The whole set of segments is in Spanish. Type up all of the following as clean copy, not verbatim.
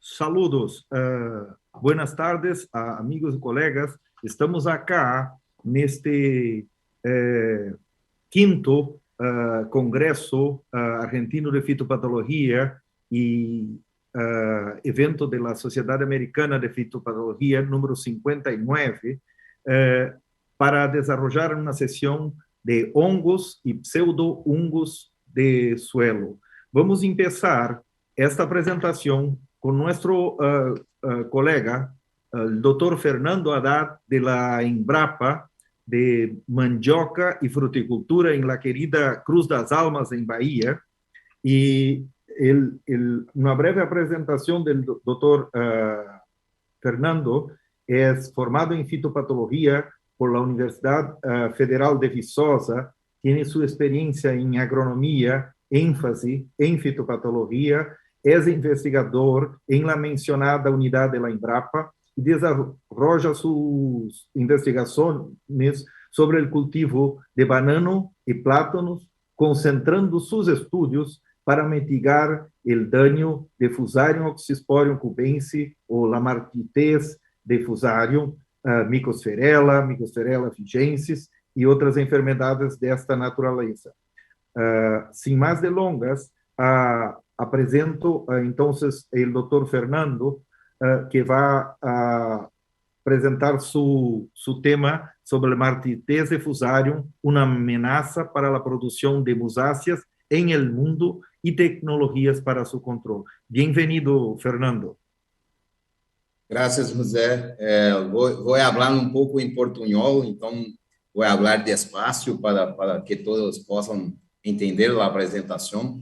Saludos, buenas tardes, amigos e colegas. Estamos acá neste quinto Congresso Argentino de Fitopatologia e evento da Sociedade Americana de Fitopatologia, número 59, para desenvolver uma sessão de hongos e pseudo-hongos de suelo. Vamos começar esta apresentação com nosso colega, el doctor Fernando Haddad, de la Embrapa, de mandioca y fruticultura en la querida Cruz das Almas, en Bahía. Y una breve presentación del doctor Fernando es formado en fitopatología por la Universidad Federal de Viçosa, tiene su experiencia en agronomía, énfasis en fitopatología, es investigador en la mencionada unidad de la Embrapa y desarrolla sus investigaciones sobre el cultivo de banano y plátanos, concentrando sus estudios para mitigar el daño de Fusarium oxysporium cubense o Lamartitez de Fusarium, Mycosferella vigensis y otras enfermedades de esta naturaleza. Sin más delongas, apresento entonces el doctor Fernando, que va a presentar su tema sobre el Lamartitez de Fusarium, una amenaza para la producción de musáceas en el mundo y tecnologías para su control. Bienvenido, Fernando. Gracias, José. Vou falar um pouco em portunhol, então vou falar despacio para que todos possam entender a apresentação.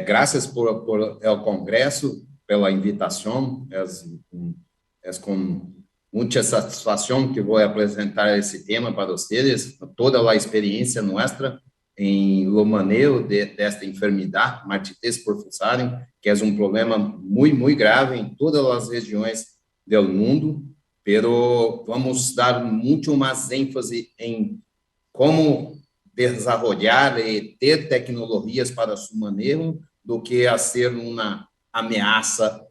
Graças por el Congresso, pela invitação. É com muita satisfação que vou apresentar esse tema para vocês, toda a experiência nossa em lo manejo desta enfermidade, Lamartitez por Fusarium, que é um problema muito grave em todas as regiões do mundo, pero vamos dar muito mais ênfase em como desenvolver e ter tecnologias para seu manejo do que a ser uma ameaça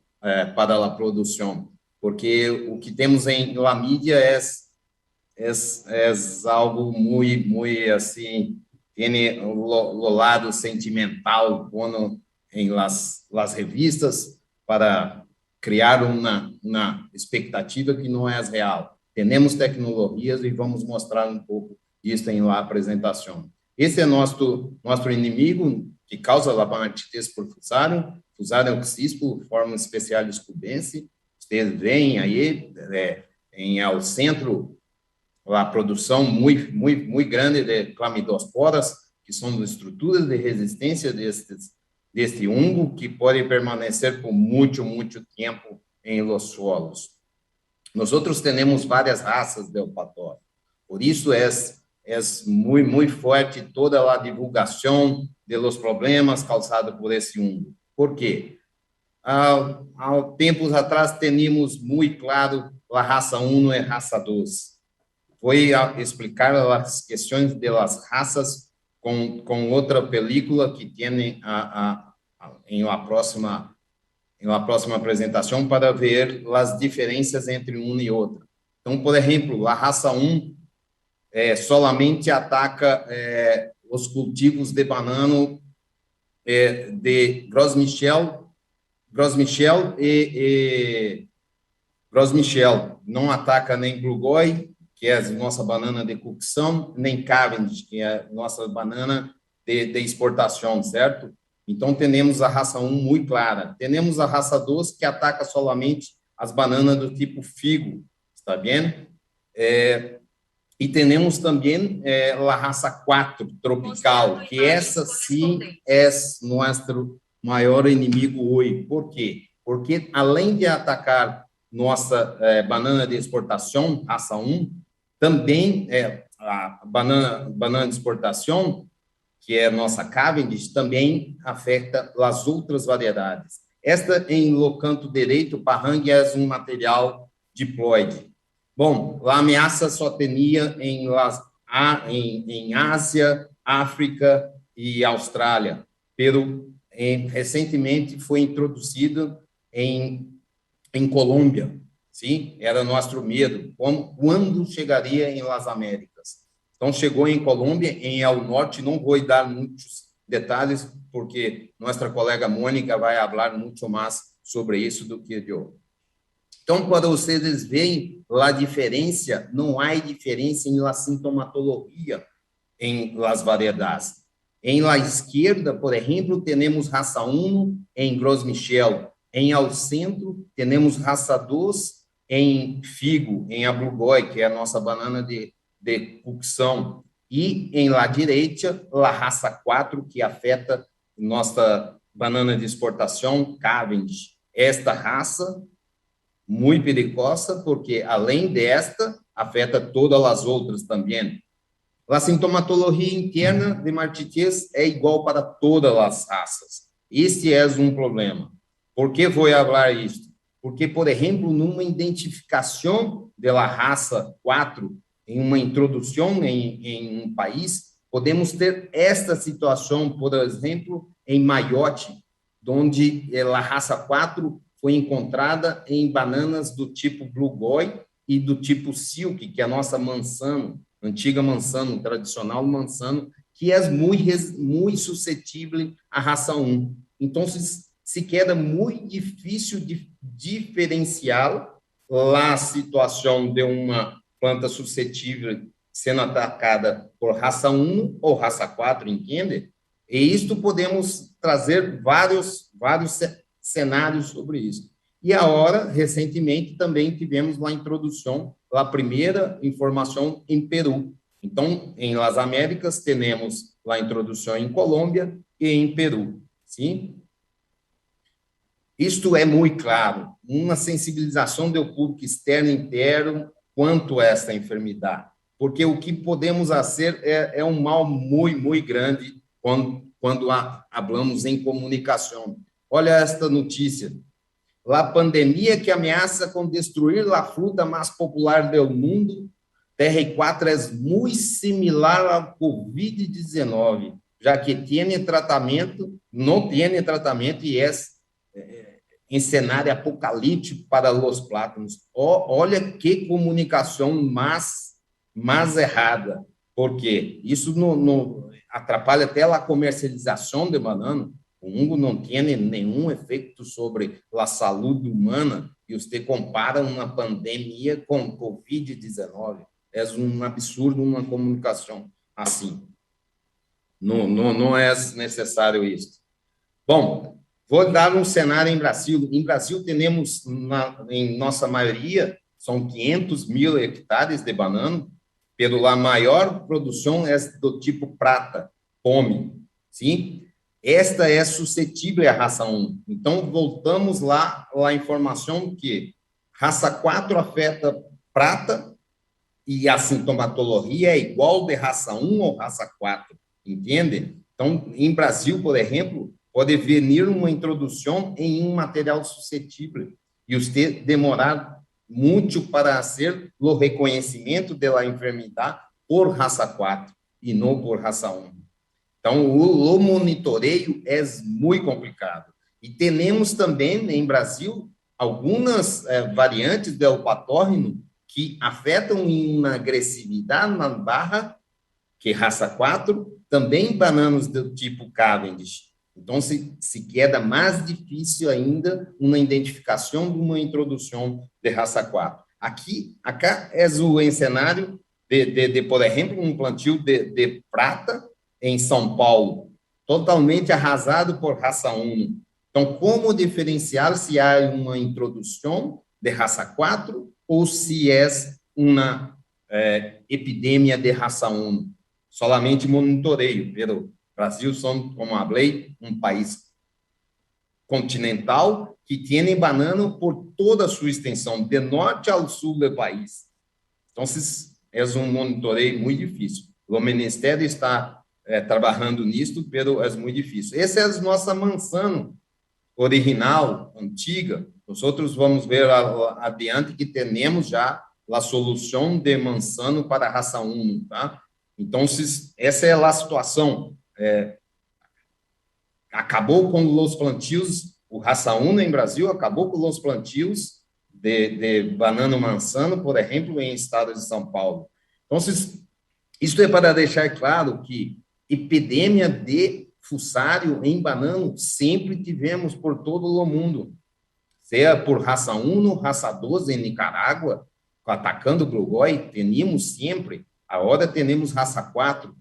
para a produção, porque o que temos na mídia é algo muito assim, tem o lado sentimental em las revistas para criar uma expectativa que não é real. Temos tecnologias e vamos mostrar um pouco isso em la apresentação. Esse é nosso inimigo que causa a Lamartitez por Fusarium. Fusarium oxyspor, forma especialis cubense. Vocês veem aí ao centro a produção muito grande de clamidosporas, que são estruturas de resistência deste fungo, que pode permanecer por muito tempo em los solos. Nós temos várias raças de patógeno, por isso é muito forte toda a divulgação de los problemas causados por esse fungo. Por quê? Há tempos atrás, tínhamos muito claro a raça 1 e a raça 2. Vou explicar as questões das raças com outra película que tem em uma próxima apresentação para ver as diferenças entre uma e outra. Então, por exemplo, a raça 1 solamente ataca os cultivos de banano de Gros Michel e Gros Michel. Não ataca nem Glugoi, que é a nossa banana de cocção, nem Cavendish, que é a nossa banana de exportação, certo? Então, temos a raça 1 muito clara. Temos a raça 2, que ataca somente as bananas do tipo figo, está bem? E temos também a raça 4, tropical, que essa sim é nosso maior inimigo hoje. Por quê? Porque, além de atacar nossa banana de exportação, raça 1, também a banana de exportação, que é nossa Cavendish, também afeta as outras variedades. Esta, em lo canto direito, parrangue é um material diploide. Bom, a ameaça só tinha em Ásia, África e Austrália, pero recentemente foi introduzido em em Colômbia, sim, era nosso medo, quando chegaria em Las Américas. Então, chegou em Colômbia, em El Norte, não vou dar muitos detalhes, porque nossa colega Mônica vai falar muito mais sobre isso do que eu. Então, para vocês verem a diferença, não há diferença em la sintomatologia em las variedades. Em la esquerda, por exemplo, temos raça 1 em Gros Michel. Em ao centro, temos raça 2 em figo, em Abrugói, que é a nossa banana de cocção. E em la direita, a raça 4, que afeta nossa banana de exportação, Cavendish. Esta raça, muito perigosa, porque, além desta, afeta todas as outras também. A sintomatologia interna de martitiez é igual para todas as raças. Este é um problema. Por que vou falar isso? Porque, por exemplo, numa identificação da raça 4, em uma introdução em um país, podemos ter esta situação, por exemplo, em Mayotte, onde a raça 4 foi encontrada em bananas do tipo Blue Boy e do tipo Silk, que é a nossa Mansano, antiga Mansano, tradicional Mansano, que é muito suscetível à raça 1. Então, se queda muito difícil de diferenciar a situação de uma planta suscetível sendo atacada por raça 1 ou raça 4, entende? E isto podemos trazer vários cenários sobre isso. E agora, recentemente, também tivemos a introdução, a primeira informação em Peru. Então, em Las Américas, temos a introdução em Colômbia e em Peru, sim? Isto é muito claro, uma sensibilização do público externo e interno quanto a esta enfermidade, porque o que podemos fazer é um mal muito grande quando falamos em comunicação. Olha esta notícia. A pandemia que ameaça com destruir a fruta mais popular do mundo, TR4 é muito similar ao Covid-19, já que não tem tratamento e é em cenário apocalíptico para os plátanos. Olha que comunicação mais errada, porque isso não atrapalha até a comercialização de banana. O fungo não tem nenhum efeito sobre a saúde humana e você compara uma pandemia com Covid-19. É um absurdo uma comunicação assim. Não é necessário isso. Bom, vou dar um cenário em Brasil. Em Brasil, temos, em nossa maioria, são 500 mil hectares de banana, pela a maior produção é do tipo prata, pome, sim? Esta é suscetível à raça 1. Então, voltamos lá à informação que raça 4 afeta prata e a sintomatologia é igual de raça 1 ou raça 4, entende? Então, em Brasil, por exemplo, pode vir uma introdução em um material suscetível e você demorar muito para fazer o reconhecimento da enfermidade por raça 4 e não por raça 1. Então, o monitoreio é muito complicado. E temos também, em Brasil, algumas variantes do patógeno que afetam em uma agressividade na barra, que é raça 4, também bananas do tipo Cavendish. Então, se queda mais difícil ainda uma identificação de uma introdução de raça 4. Acá é o cenário de, por exemplo, um plantio de prata em São Paulo, totalmente arrasado por raça 1. Então, como diferenciar se há uma introdução de raça 4 ou se é uma epidemia de raça 1? Solamente monitoreio. Pelo Brasil, somos, como falei, um país continental que tem banana por toda a sua extensão, de norte ao sul do país. Então, é um monitoreio muito difícil. O Ministério está trabalhando nisto, mas é muito difícil. Essa é a nossa Mansano original, antiga. Nós outros vamos ver adiante que temos já a solução de Mansano para a raça 1, tá? Então, essa é a situação. Acabou com os plantios, o raça 1 em Brasil acabou com os plantios de banano manzano, por exemplo, em estado de São Paulo. Então, isto é para deixar claro que epidemia de fussário em banano sempre tivemos por todo o mundo, seja por raça 1, raça 12 em Nicarágua, atacando o Uruguai, tínhamos sempre, agora temos raça 4.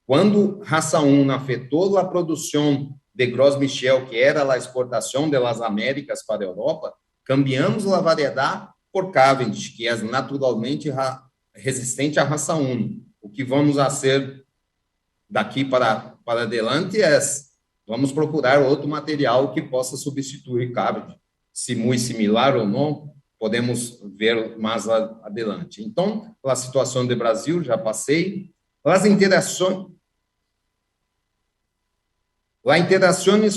Quando raça 1 afetou a produção de Gros Michel, que era a exportação das Américas para a Europa, cambiamos a variedade por Cavendish, que é naturalmente resistente à raça 1. O que vamos fazer daqui para adelante é vamos procurar outro material que possa substituir Cavendish. Se muito similar ou não, podemos ver mais adelante. Então, a situação do Brasil, já passei. As interações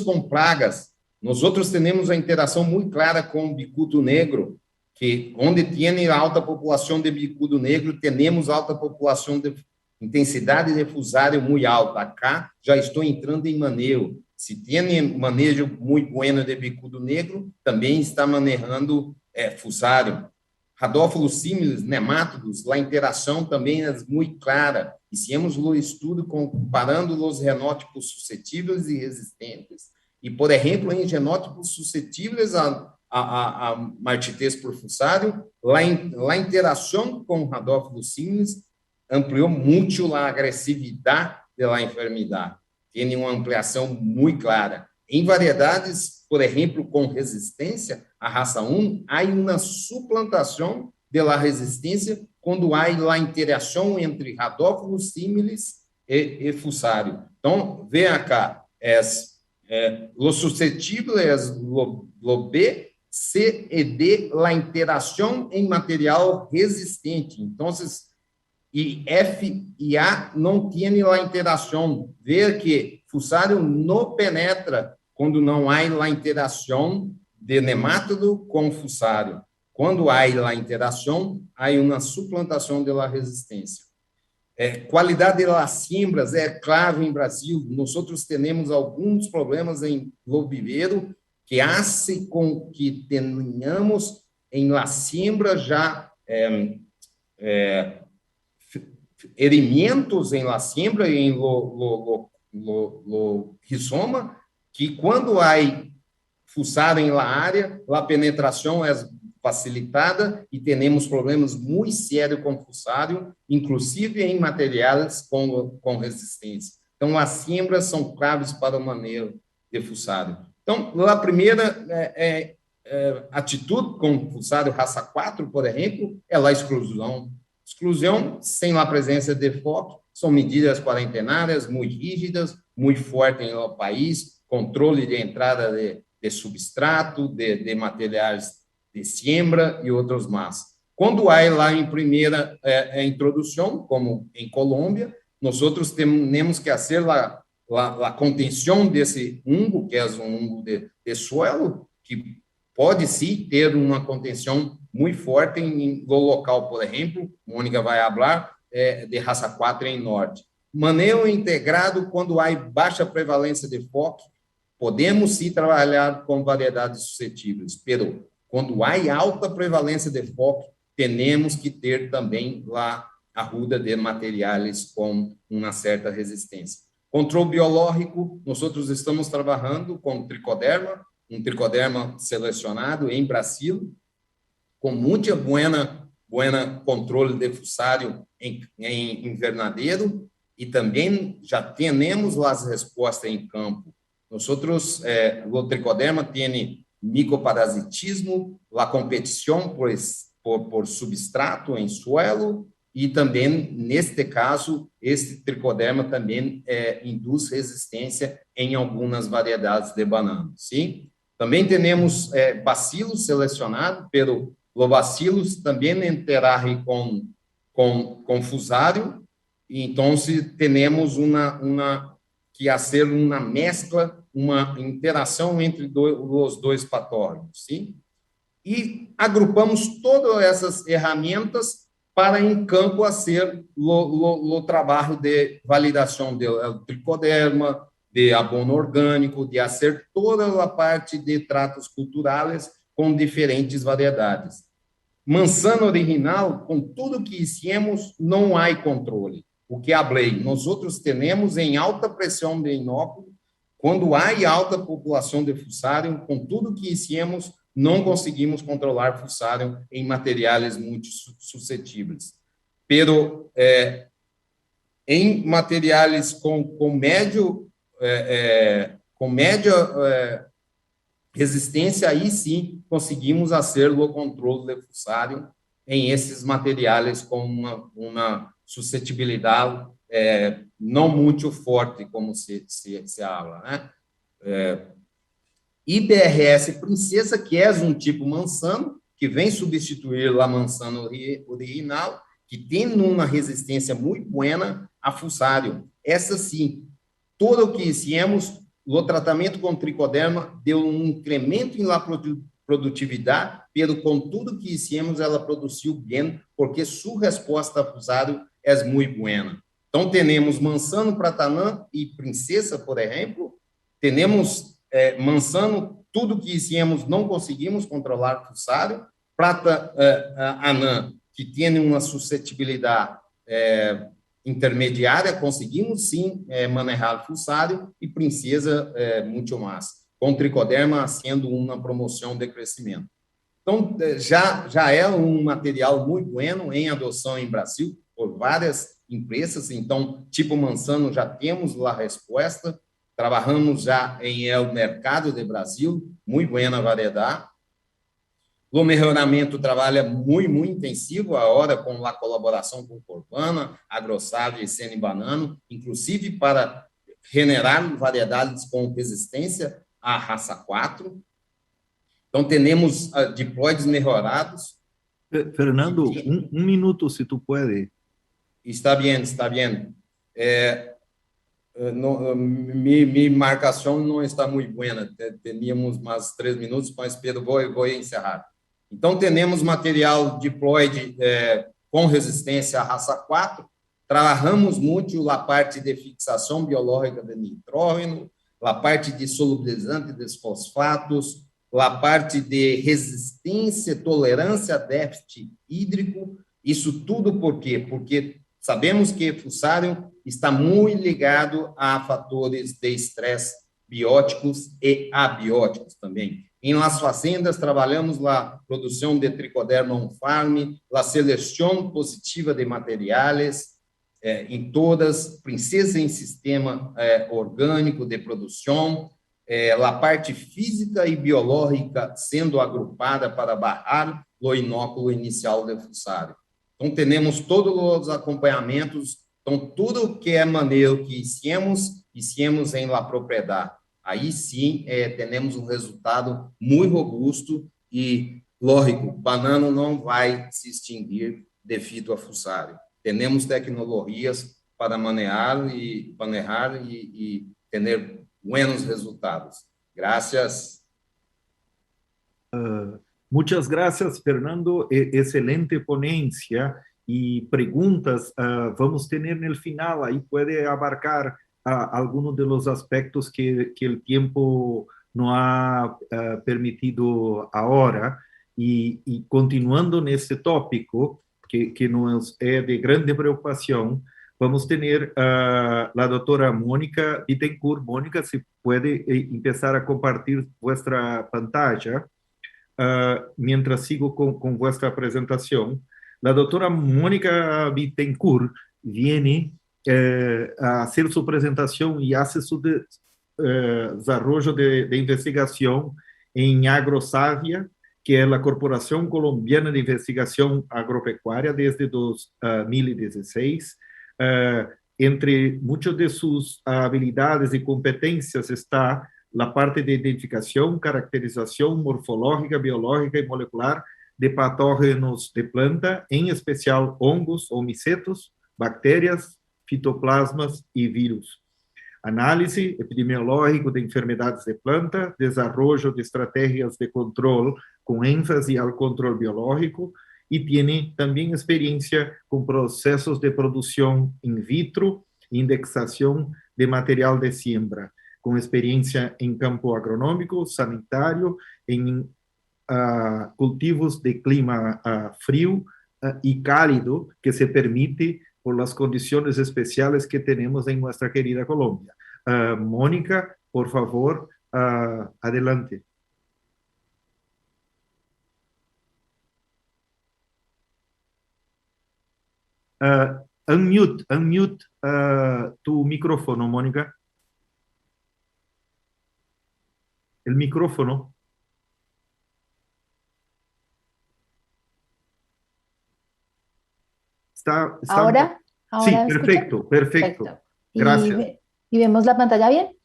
com pragas, nós outros temos a interação muito clara com o bicudo negro, que onde tem alta população de bicudo negro, temos alta população de intensidade de fusário muito alta. Acá já estou entrando em manejo. Se tem manejo muito bueno de bicudo negro, também está manejando fusário. Radófilos símiles, nemátodos, a interação também é muito clara. Fizemos o estudo comparando os genótipos suscetíveis e resistentes. E, por exemplo, em genótipos suscetíveis a martitez por fussário, a interação com radófilos símiles ampliou muito a agressividade da enfermidade. Tem uma ampliação muito clara. Em variedades, por exemplo, com resistência à raça 1, há uma suplantação da resistência quando há a interação entre radófilos símiles e fussário. Então, veja cá, os suscetíveis, lo B, C e D, a interação em material resistente. Então, e F e A não têm a interação. Ver que fussário não penetra quando não há a interação de nemátodo com fussário. Quando há a interação, há uma suplantação da resistência. Qualidade das siembras é clave em Brasil. Nós temos alguns problemas em lobo-viveiro que fazem com que tenhamos em la siembra já herimentos em la siembra e em lo rizoma, que quando há fussário em la área, a penetração é facilitada e temos problemas muito sérios com fussário, inclusive em materiais com resistência. Então, as siembras são claves para o manejo de fussário. Então, a primeira atitude com fussário raça 4, por exemplo, é a exclusão. Exclusão sem a presença de foco, são medidas quarentenárias muito rígidas, muito fortes no país, controle de entrada de substrato, de materiais de siembra e outros mais. Quando há lá em primeira introdução, como em Colômbia, nós temos que fazer a contenção desse fungo, que é um fungo de suelo, que pode sim ter uma contenção muito forte no local, por exemplo, Mônica vai falar, de raça 4 em norte. Manejo integrado quando há baixa prevalência de foco, podemos sim trabalhar com variedades suscetíveis, mas quando há alta prevalência de foco, temos que ter também lá a ruda de materiais com uma certa resistência. Controle biológico, nós estamos trabalhando com tricoderma, um tricoderma selecionado em Brasil, com muito buena controle de fussário em invernadeiro, e também já temos as respostas em campo. Nós o tricoderma tem micoparasitismo, a competição por substrato em suelo, e também, neste caso, este tricoderma também induz resistência em algumas variedades de banana, sim? Também temos bacilos selecionados pelo Lobacillus, também interage com fussário, e então temos que fazer uma mescla, uma interação entre os dois patógenos, sim? E agrupamos todas essas ferramentas para em campo fazer o trabalho de validação do tricoderma, de abono orgânico, de fazer toda a parte de tratos culturais com diferentes variedades. Manzana original, com tudo que hicimos, não há controle. O que falei, nós outros temos em alta pressão de inóculo, quando há alta população de fusarium, com tudo que hicimos, não conseguimos controlar fusarium em materiais muito suscetíveis. Pero, em materiais com média resistência, aí sim conseguimos fazer o controle de fusarium em esses materiais com uma suscetibilidade não muito forte, como se fala, né? IBRS Princesa, que é um tipo Manzano, que vem substituir a Manzana original, que tem uma resistência muito boa a fusarium. Essa sim, todo o que hicimos, o tratamento com tricoderma deu um incremento em la produtividade, pero com tudo que hicimos, ela produziu bem, porque sua resposta a fusarium é muito boa. Então, temos Manzano, Pratanã e Princesa, por exemplo, temos Manzano, tudo que hicimos não conseguimos controlar fusarium, Prata Anã, que tem uma suscetibilidade intermediária, conseguimos sim manejar fusarium, e Princesa muito mais, com tricoderma sendo uma promoção de crescimento. Então, já é um material muito bueno em adoção em Brasil, por várias empresas. Então, tipo Manzano, já temos a resposta, trabalhamos já em el mercado de Brasil, muito boa variedade. O melhoramento trabalha muito intensivo agora com a colaboração com Corvana, Agrosage e Sene Banano, inclusive para generar variedades com resistência à raça 4. Então, temos diploides melhorados. Fernando, un minuto, si tú puedes. Está bem, está bem. Minha marcação não está muito boa. Teníamos mais 3 minutos, mas Pedro, vou encerrar. Então, temos material diploide com resistência à raça 4. Trabalhamos muito a parte de fixação biológica de nitrógeno, a parte de solubilizante de fosfatos, a parte de resistência, tolerância a déficit hídrico. Isso tudo por quê? Porque sabemos que fusarium está muito ligado a fatores de estresse bióticos e abióticos também. Em las fazendas, trabalhamos a produção de tricoderma on-farm, a seleção positiva de materiais, em todas, Princesa em sistema orgânico de produção, a parte física e biológica sendo agrupada para barrar o inóculo inicial de fusarium. Então, temos todos os acompanhamentos, então, tudo que é maneiro que hicimos em la propriedade. Aí sim, temos um resultado muito robusto e, lógico, banano não vai se extinguir devido a fusarium. Temos tecnologias para manejar e ter buenos resultados. Gracias. Muchas gracias, Fernando. Excelente ponencia y preguntas vamos a tener en el final. Ahí puede abarcar algunos de los aspectos que el tiempo no ha permitido ahora. Y continuando en este tópico, que nos es de grande preocupación, vamos a tener la doctora Mónica Bittencourt. Mónica, si puede empezar a compartir vuestra pantalla. Mientras sigo con vuestra presentación, la doctora Mónica Bittencourt viene a hacer su presentación y hace su desarrollo de investigación en Agrosavia, que es la Corporación Colombiana de Investigación Agropecuaria desde 2016. Entre muchas de sus habilidades y competencias está la parte de identificación, caracterización morfológica, biológica y molecular de patógenos de planta, en especial hongos o micetos, bacterias, fitoplasmas y virus. Análise epidemiológico de enfermedades de planta, desarrollo de estrategias de control con énfasis al control biológico, y tiene también experiencia con procesos de producción in vitro, indexación de material de siembra, con experiencia en campo agronómico, sanitario, en cultivos de clima frío y cálido que se permite por las condiciones especiales que tenemos en nuestra querida Colombia. Mónica, por favor, adelante. Unmute tu micrófono, Mónica. El micrófono. Ahora, Sí, ahora ¿me escuchan? perfecto, perfecto. Perfecto. Gracias. ¿Y vemos la pantalla bien?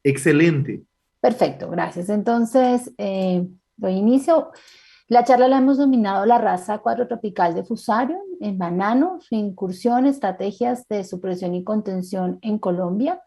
Excelente. Perfecto, gracias. Entonces, doy inicio. La charla la hemos dominado la raza 4 tropical de Fusarium en banano, su incursión, estrategias de supresión y contención en Colombia.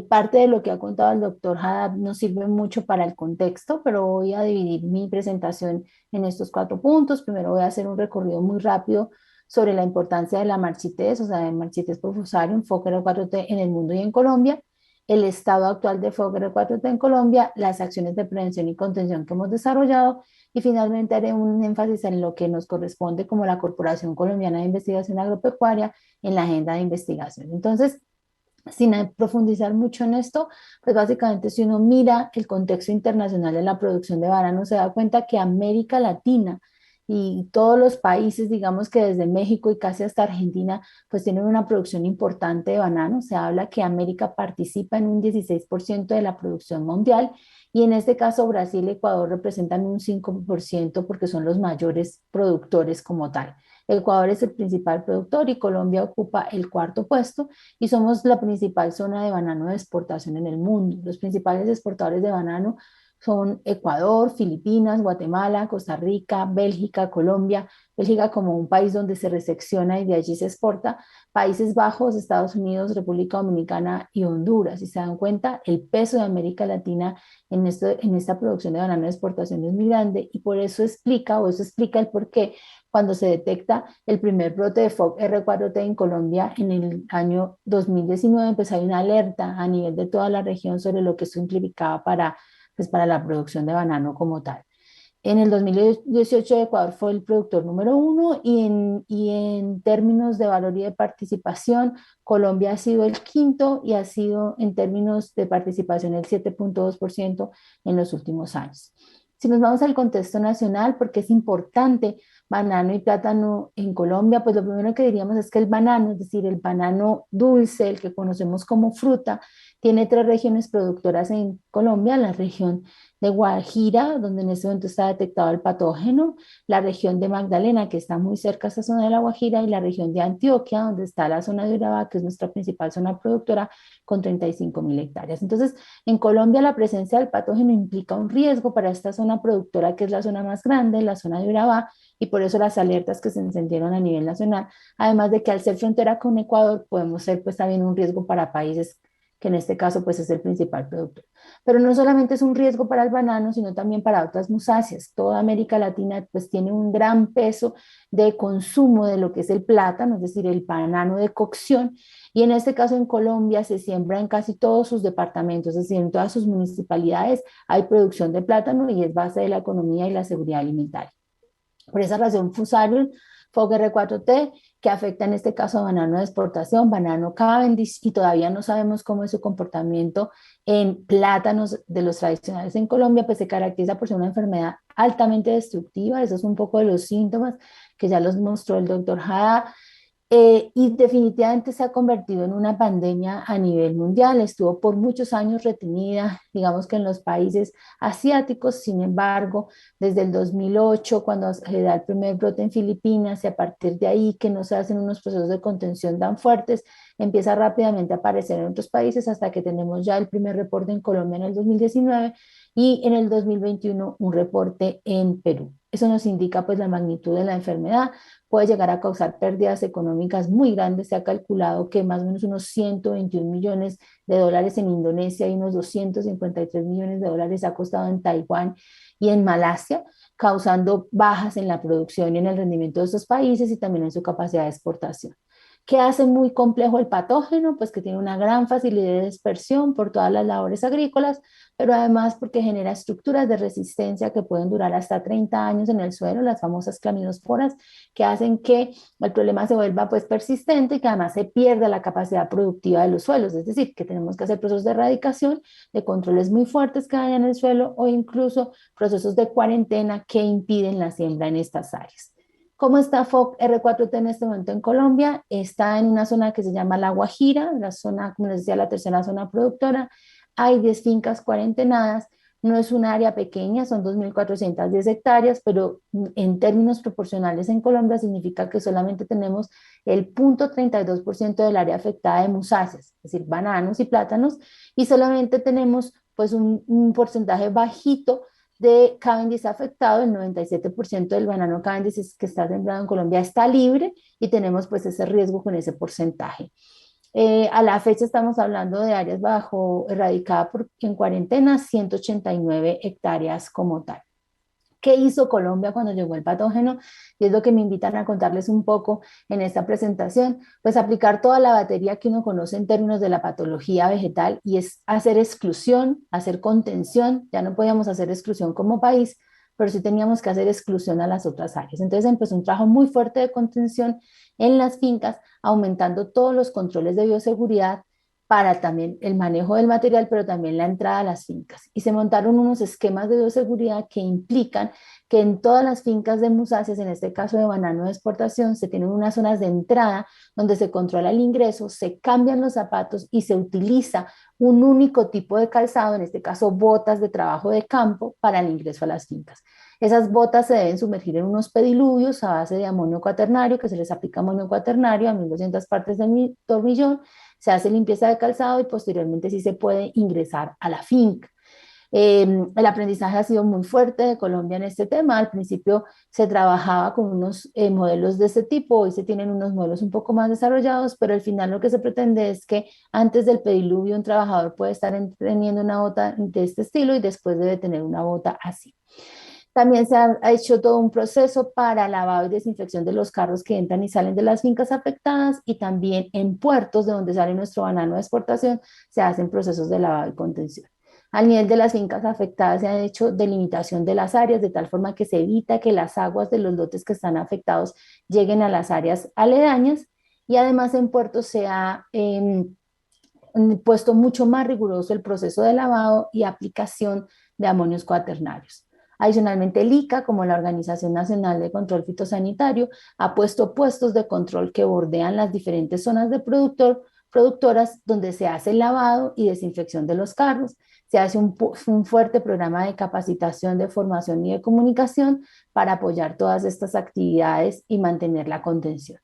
Parte de lo que ha contado el doctor Haddad nos sirve mucho para el contexto, pero voy a dividir mi presentación en estos 4 puntos. Primero voy a hacer un recorrido muy rápido sobre la importancia de la marchites, o sea, de marchites por Fusarium, Fokker 4T en el mundo y en Colombia, el estado actual de Fokker 4T en Colombia, las acciones de prevención y contención que hemos desarrollado y finalmente haré un énfasis en lo que nos corresponde como la Corporación Colombiana de Investigación Agropecuaria en la agenda de investigación. Entonces, sin profundizar mucho en esto, pues básicamente si uno mira el contexto internacional de la producción de banano, se da cuenta que América Latina y todos los países, digamos que desde México y casi hasta Argentina, pues tienen una producción importante de banano. Se habla que América participa en un 16% de la producción mundial y en este caso Brasil y Ecuador representan un 5% porque son los mayores productores como tal. Ecuador es el principal productor y Colombia ocupa el cuarto puesto y somos la principal zona de banano de exportación en el mundo. Los principales exportadores de banano son Ecuador, Filipinas, Guatemala, Costa Rica, Bélgica, Colombia, Bélgica como un país donde se recepciona y de allí se exporta, Países Bajos, Estados Unidos, República Dominicana y Honduras. Si se dan cuenta, el peso de América Latina en esta producción de banano de exportación es muy grande y por eso explica, o eso explica el por qué cuando se detecta el primer brote de FOC R4T en Colombia en el año 2019, pues hay una alerta a nivel de toda la región sobre lo que esto implicaba para, pues para la producción de banano como tal. En el 2018 Ecuador fue el productor número uno y en términos de valor y de participación, Colombia ha sido el quinto y ha sido en términos de participación el 7.2% en los últimos años. Si nos vamos al contexto nacional, porque es importante banano y plátano en Colombia, pues lo primero que diríamos es que el banano, es decir, el banano dulce, el que conocemos como fruta, tiene 3 regiones productoras en Colombia, la región de Guajira, donde en este momento está detectado el patógeno, la región de Magdalena, que está muy cerca a esta zona de la Guajira, y la región de Antioquia, donde está la zona de Urabá, que es nuestra principal zona productora, con 35.000 hectáreas. Entonces, en Colombia la presencia del patógeno implica un riesgo para esta zona productora, que es la zona más grande, la zona de Urabá, y por eso las alertas que se encendieron a nivel nacional, además de que al ser frontera con Ecuador podemos ser pues también un riesgo para países que en este caso pues es el principal productor. Pero no solamente es un riesgo para el banano, sino también para otras musáceas. Toda América Latina pues tiene un gran peso de consumo de lo que es el plátano, es decir, el banano de cocción, y en este caso en Colombia se siembra en casi todos sus departamentos, es decir, en todas sus municipalidades hay producción de plátano y es base de la economía y la seguridad alimentaria. Por esa razón, Fusarium, Fokker R4T, que afecta en este caso a banano de exportación, banano Cavendish, y todavía no sabemos cómo es su comportamiento en plátanos de los tradicionales en Colombia, pues se caracteriza por ser una enfermedad altamente destructiva. Eso es un poco de los síntomas que ya los mostró el doctor Haddad. Y definitivamente se ha convertido en una pandemia a nivel mundial. Estuvo por muchos años retenida, digamos que en los países asiáticos. Sin embargo, desde el 2008, cuando se da el primer brote en Filipinas, y a partir de ahí que no se hacen unos procesos de contención tan fuertes, empieza rápidamente a aparecer en otros países hasta que tenemos ya el primer reporte en Colombia en el 2019 y en el 2021 un reporte en Perú. Eso nos indica pues la magnitud de la enfermedad. Puede llegar a causar pérdidas económicas muy grandes. Se ha calculado que más o menos unos 121 millones de dólares en Indonesia y unos 253 millones de dólares ha costado en Taiwán y en Malasia, causando bajas en la producción y en el rendimiento de estos países y también en su capacidad de exportación. ¿Qué hace muy complejo el patógeno? Pues que tiene una gran facilidad de dispersión por todas las labores agrícolas, pero además porque genera estructuras de resistencia que pueden durar hasta 30 años en el suelo, las famosas clamidosporas, que hacen que el problema se vuelva pues persistente y que además se pierda la capacidad productiva de los suelos, es decir, que tenemos que hacer procesos de erradicación, de controles muy fuertes que hay en el suelo o incluso procesos de cuarentena que impiden la siembra en estas áreas. ¿Cómo está FOC R4T en este momento en Colombia? Está en una zona que se llama La Guajira, la zona, como les decía, la tercera zona productora. Hay 10 fincas cuarentenadas. No es un área pequeña, son 2.410 hectáreas, pero en términos proporcionales en Colombia significa que solamente tenemos el 0.32% del área afectada de musáceas, es decir, bananos y plátanos, y solamente tenemos pues un porcentaje bajito de Cavendish afectado. El 97% del banano Cavendish que está sembrado en Colombia está libre y tenemos pues ese riesgo con ese porcentaje. A la fecha estamos hablando de áreas bajo erradicada en cuarentena, 189 hectáreas como tal. ¿Qué hizo Colombia cuando llegó el patógeno? Y es lo que me invitan a contarles un poco en esta presentación, pues aplicar toda la batería que uno conoce en términos de la patología vegetal y es hacer exclusión, hacer contención. Ya no podíamos hacer exclusión como país, pero sí teníamos que hacer exclusión a las otras áreas. Entonces empezó un trabajo muy fuerte de contención en las fincas, aumentando todos los controles de bioseguridad para también el manejo del material, pero también la entrada a las fincas. Y se montaron unos esquemas de bioseguridad que implican que en todas las fincas de musáceas, en este caso de banano de exportación, se tienen unas zonas de entrada donde se controla el ingreso, se cambian los zapatos y se utiliza un único tipo de calzado, en este caso botas de trabajo de campo, para el ingreso a las fincas. Esas botas se deben sumergir en unos pediluvios a base de amonio cuaternario, que se les aplica amonio cuaternario a 1.200 partes de tornillón, se hace limpieza de calzado y posteriormente sí se puede ingresar a la finca. El aprendizaje ha sido muy fuerte de Colombia en este tema. Al principio se trabajaba con unos modelos de este tipo, hoy se tienen unos modelos un poco más desarrollados, pero al final lo que se pretende es que antes del pediluvio un trabajador puede estar teniendo una bota de este estilo y después debe tener una bota así. También se ha hecho todo un proceso para lavado y desinfección de los carros que entran y salen de las fincas afectadas y también en puertos de donde sale nuestro banano de exportación se hacen procesos de lavado y contención. Al nivel de las fincas afectadas se ha hecho delimitación de las áreas de tal forma que se evita que las aguas de los lotes que están afectados lleguen a las áreas aledañas y además en puertos se ha puesto mucho más riguroso el proceso de lavado y aplicación de amonios cuaternarios. Adicionalmente, el ICA, como la Organización Nacional de Control Fitosanitario, ha puesto puestos de control que bordean las diferentes zonas de productoras donde se hace el lavado y desinfección de los carros. Se hace un fuerte programa de capacitación, de formación y de comunicación para apoyar todas estas actividades y mantener la contención.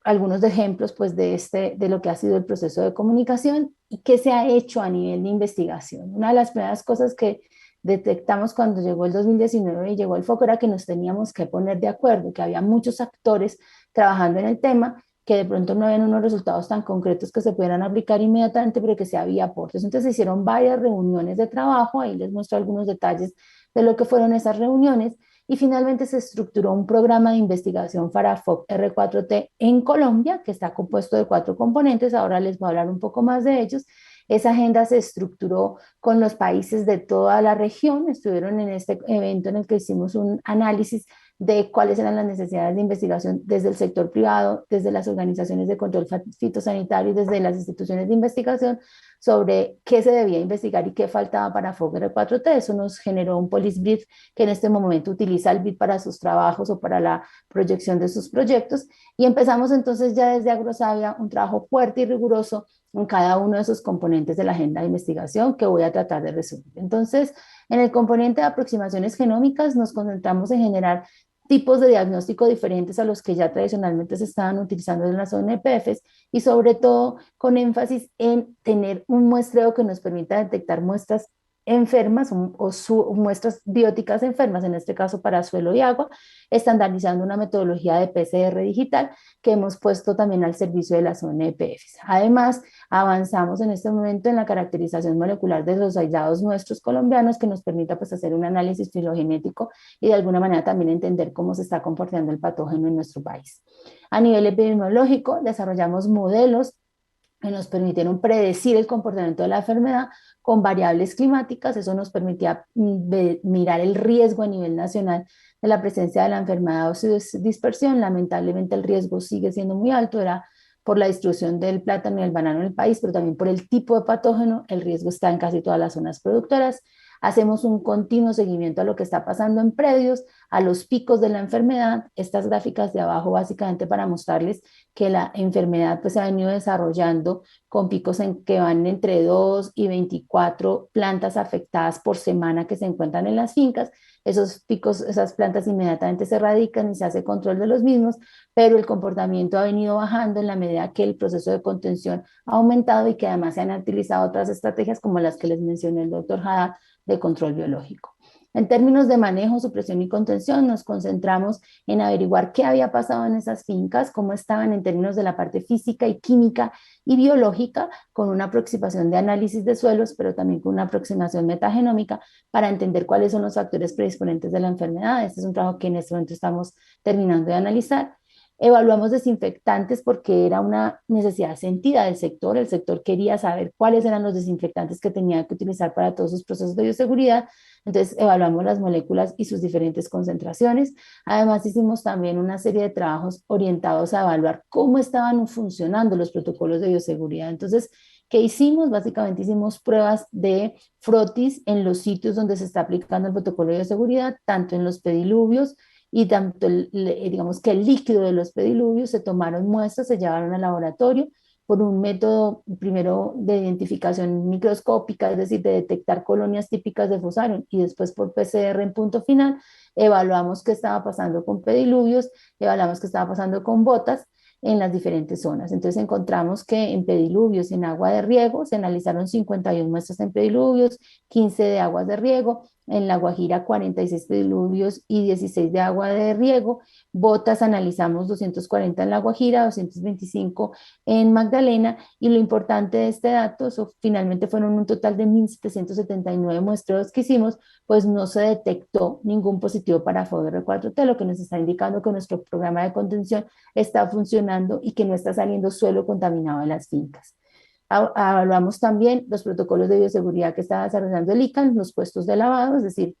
Algunos ejemplos pues, de lo que ha sido el proceso de comunicación y qué se ha hecho a nivel de investigación. Una de las primeras cosas que detectamos cuando llegó el 2019 y llegó el foco era que nos teníamos que poner de acuerdo, que había muchos actores trabajando en el tema, que de pronto no habían unos resultados tan concretos que se pudieran aplicar inmediatamente, pero que sí había aportes. Entonces se hicieron varias reuniones de trabajo, ahí les muestro algunos detalles de lo que fueron esas reuniones, y finalmente se estructuró un programa de investigación para FOC R4T en Colombia, que está compuesto de 4 componentes, ahora les voy a hablar un poco más de ellos. Esa agenda se estructuró con los países de toda la región, estuvieron en este evento en el que hicimos un análisis de cuáles eran las necesidades de investigación desde el sector privado, desde las organizaciones de control fitosanitario y desde las instituciones de investigación sobre qué se debía investigar y qué faltaba para FOC R4T. Eso nos generó un policy brief que en este momento utiliza el BID para sus trabajos o para la proyección de sus proyectos y empezamos entonces ya desde Agrosavia un trabajo fuerte y riguroso en cada uno de esos componentes de la agenda de investigación que voy a tratar de resumir. Entonces, en el componente de aproximaciones genómicas nos concentramos en generar tipos de diagnóstico diferentes a los que ya tradicionalmente se estaban utilizando en las ONPFs y sobre todo con énfasis en tener un muestreo que nos permita detectar muestras enfermas muestras bióticas enfermas, en este caso para suelo y agua, estandarizando una metodología de PCR digital que hemos puesto también al servicio de las ONPFs. Además, avanzamos en este momento en la caracterización molecular de los aislados nuestros colombianos que nos permita pues hacer un análisis filogenético y de alguna manera también entender cómo se está comportando el patógeno en nuestro país. A nivel epidemiológico, desarrollamos modelos que nos permitieron predecir el comportamiento de la enfermedad con variables climáticas. Eso nos permitía mirar el riesgo a nivel nacional de la presencia de la enfermedad o su dispersión. Lamentablemente el riesgo sigue siendo muy alto, era por la distribución del plátano y el banano en el país, pero también por el tipo de patógeno, el riesgo está en casi todas las zonas productoras. Hacemos un continuo seguimiento a lo que está pasando en predios, a los picos de la enfermedad. Estas gráficas de abajo básicamente para mostrarles que la enfermedad pues se ha venido desarrollando con picos en que van entre 2 y 24 plantas afectadas por semana que se encuentran en las fincas. Esos picos, esas plantas inmediatamente se erradican y se hace control de los mismos, pero el comportamiento ha venido bajando en la medida que el proceso de contención ha aumentado y que además se han utilizado otras estrategias como las que les mencioné el doctor Haddad de control biológico. En términos de manejo, supresión y contención, nos concentramos en averiguar qué había pasado en esas fincas, cómo estaban en términos de la parte física y química y biológica, con una aproximación de análisis de suelos, pero también con una aproximación metagenómica para entender cuáles son los factores predisponentes de la enfermedad. Este es un trabajo que en este momento estamos terminando de analizar. Evaluamos desinfectantes porque era una necesidad sentida del sector. El sector quería saber cuáles eran los desinfectantes que tenía que utilizar para todos sus procesos de bioseguridad. Entonces, evaluamos las moléculas y sus diferentes concentraciones. Además, hicimos también una serie de trabajos orientados a evaluar cómo estaban funcionando los protocolos de bioseguridad. Entonces, ¿qué hicimos? Básicamente hicimos pruebas de frotis en los sitios donde se está aplicando el protocolo de bioseguridad, tanto en los pediluvios, y tanto digamos que el líquido de los pediluvios se tomaron muestras, se llevaron al laboratorio por un método primero de identificación microscópica, es decir, de detectar colonias típicas de Fusarium, y después por PCR en punto final, evaluamos qué estaba pasando con pediluvios, evaluamos qué estaba pasando con botas en las diferentes zonas. Entonces encontramos que en pediluvios, en agua de riego, se analizaron 51 muestras en pediluvios, 15 de aguas de riego, en La Guajira 46 pediluvios y 16 de agua de riego. Botas analizamos 240 en La Guajira, 225 en Magdalena, y lo importante de este dato, eso finalmente fueron un total de 1.779 muestreos que hicimos, pues no se detectó ningún positivo para FODR4T, lo que nos está indicando que nuestro programa de contención está funcionando y que no está saliendo suelo contaminado de las fincas. Evaluamos también los protocolos de bioseguridad que está desarrollando el ICANN, los puestos de lavado, es decir,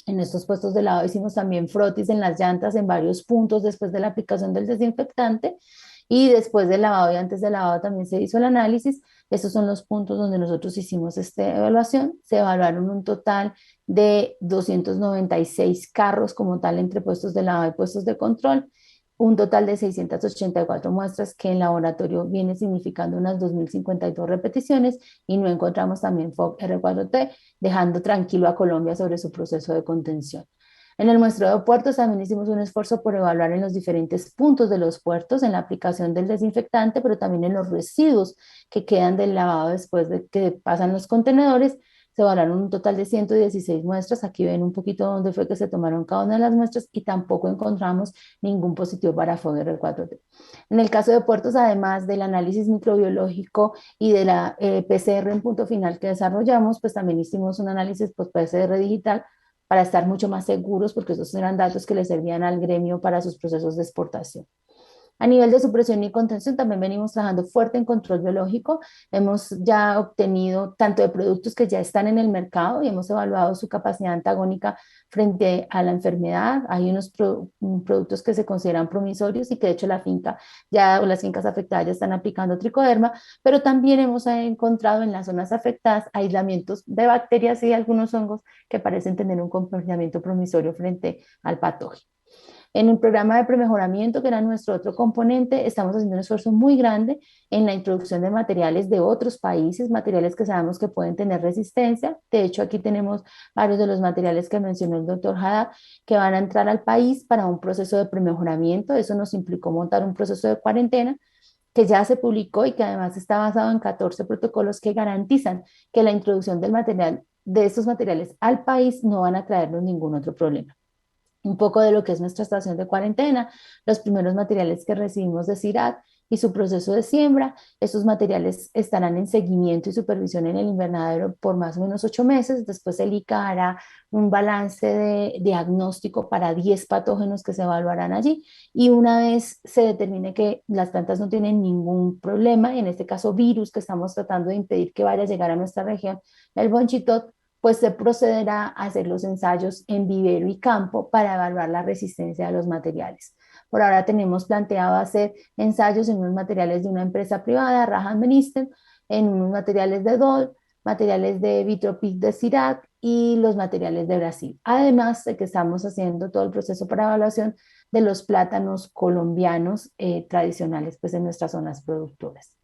en estos puestos de lavado hicimos también frotis en las llantas en varios puntos después de la aplicación del desinfectante, y después del lavado y antes del lavado también se hizo el análisis. Estos son los puntos donde nosotros hicimos esta evaluación. Se evaluaron un total de 296 carros como tal entre puestos de lavado y puestos de control, un total de 684 muestras, que en laboratorio viene significando unas 2.052 repeticiones, y no encontramos también FOXR4T, dejando tranquilo a Colombia sobre su proceso de contención. En el muestreo de puertos también hicimos un esfuerzo por evaluar en los diferentes puntos de los puertos, en la aplicación del desinfectante, pero también en los residuos que quedan del lavado después de que pasan los contenedores. Se evaluaron un total de 116 muestras. Aquí ven un poquito dónde fue que se tomaron cada una de las muestras y tampoco encontramos ningún positivo para FODR4T. En el caso de puertos, además del análisis microbiológico y de la PCR en punto final que desarrollamos, pues también hicimos un análisis post-PCR digital para estar mucho más seguros, porque esos eran datos que le servían al gremio para sus procesos de exportación. A nivel de supresión y contención también venimos trabajando fuerte en control biológico. Hemos ya obtenido tanto de productos que ya están en el mercado y hemos evaluado su capacidad antagónica frente a la enfermedad. Hay unos productos que se consideran promisorios y que de hecho la finca ya, o las fincas afectadas ya están aplicando tricoderma, pero también hemos encontrado en las zonas afectadas aislamientos de bacterias y algunos hongos que parecen tener un comportamiento promisorio frente al patógeno. En el programa de premejoramiento, que era nuestro otro componente, estamos haciendo un esfuerzo muy grande en la introducción de materiales de otros países, materiales que sabemos que pueden tener resistencia. De hecho, aquí tenemos varios de los materiales que mencionó el doctor Haddad, que van a entrar al país para un proceso de premejoramiento. Eso nos implicó montar un proceso de cuarentena que ya se publicó y que además está basado en 14 protocolos que garantizan que la introducción del material de estos materiales al país no van a traernos ningún otro problema. Un poco de lo que es nuestra estación de cuarentena, los primeros materiales que recibimos de CIRAD y su proceso de siembra. Estos materiales estarán en seguimiento y supervisión en el invernadero por más o menos 8 meses. Después el ICA hará un balance de diagnóstico para 10 patógenos que se evaluarán allí, y una vez se determine que las plantas no tienen ningún problema, en este caso virus que estamos tratando de impedir que vaya a llegar a nuestra región, el bonchitot, pues se procederá a hacer los ensayos en vivero y campo para evaluar la resistencia de los materiales. Por ahora tenemos planteado hacer ensayos en unos materiales de una empresa privada, Rajan Benisten, en unos materiales de DOL, materiales de Vitropic de CIRAD y los materiales de Brasil. Además de que estamos haciendo todo el proceso para evaluación de los plátanos colombianos tradicionales, pues en nuestras zonas productoras.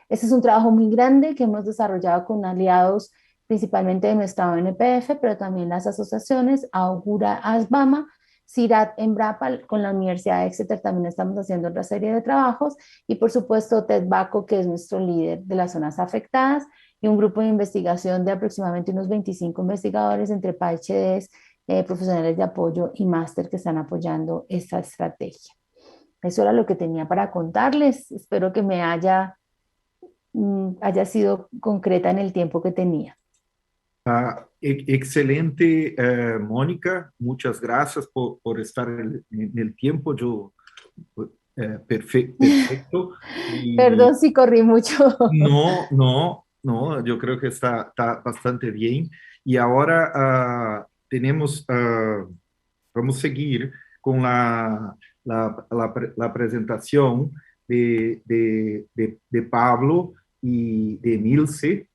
Este es un trabajo muy grande que hemos desarrollado con aliados principalmente de nuestra ONPF, pero también las asociaciones Augura Asbama, CIRAD Embrapa, con la Universidad de Exeter también estamos haciendo otra serie de trabajos, y por supuesto TEDBACO, que es nuestro líder de las zonas afectadas, y un grupo de investigación de aproximadamente unos 25 investigadores entre PhDs, profesionales de apoyo y máster que están apoyando esta estrategia. Eso era lo que tenía para contarles. Espero que me haya sido concreta en el tiempo que tenía. Excelente, Mónica. Muchas gracias por estar en el tiempo. Perfecto. Y Perdón si corrí mucho. no, no, no, yo creo que está bastante bien. Y ahora vamos a seguir con la presentación de Pablo y de Nilce.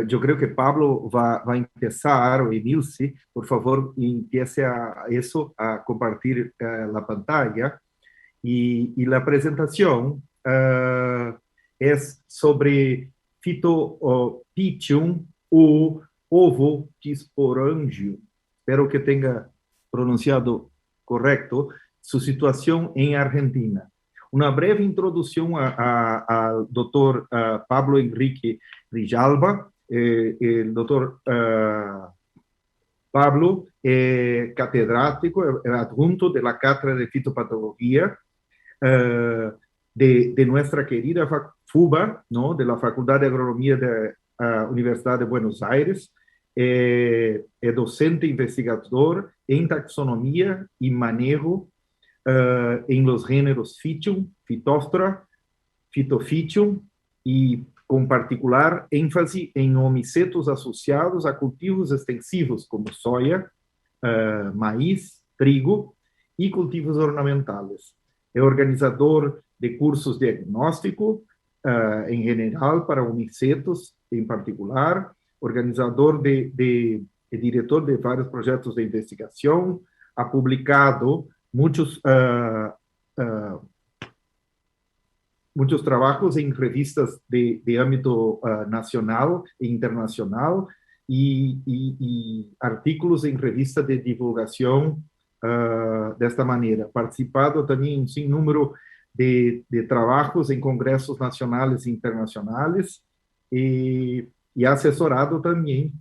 Yo creo que Pablo va a empezar, o Nilce, por favor, empiece a compartir la pantalla. Y la presentación es sobre Phytopithecum o ovo disporangium. Espero que tenga pronunciado correcto. Su situación en Argentina. Una breve introducción al doctor Pablo Enrique Grijalva. El doctor Pablo es catedrático, adjunto de la Cátedra de Fitopatología de nuestra querida FUBA, ¿no? De la Facultad de Agronomía de Universidad de Buenos Aires. Es docente investigador en taxonomía y manejo en los géneros Phytium, Phytophthora, Phytophytium, y con particular énfasis en omicetos asociados a cultivos extensivos como soya, maíz, trigo y cultivos ornamentales. Es organizador de cursos de diagnóstico en general para omicetos en particular, organizador director de varios proyectos de investigación, ha publicado muchos trabajos en revistas de ámbito nacional e internacional, y artículos en revistas de divulgación de esta manera. Participado también en un sinnúmero de trabajos en congresos nacionales e internacionales, y ha asesorado también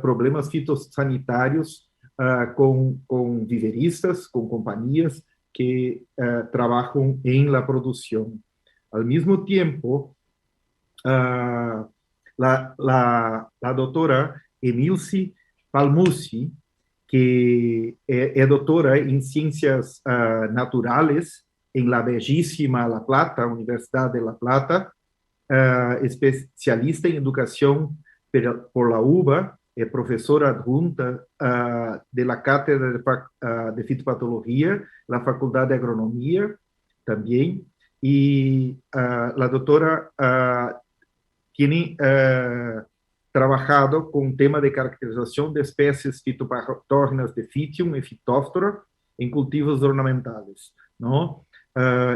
problemas fitosanitarios con viveristas, con compañías que trabajan en la producción. Al mismo tiempo, la doctora Emilce Palmucci, que es doctora en ciencias naturales en la bellísima La Plata, Universidad de La Plata, especialista en educación por la UBA, profesora adjunta de la Cátedra de Fitopatología, la Facultad de Agronomía también. Y la doctora tiene trabajado con tema de caracterización de especies fitopatógenas de Phytium y Phytophthora en cultivos ornamentales, ¿no?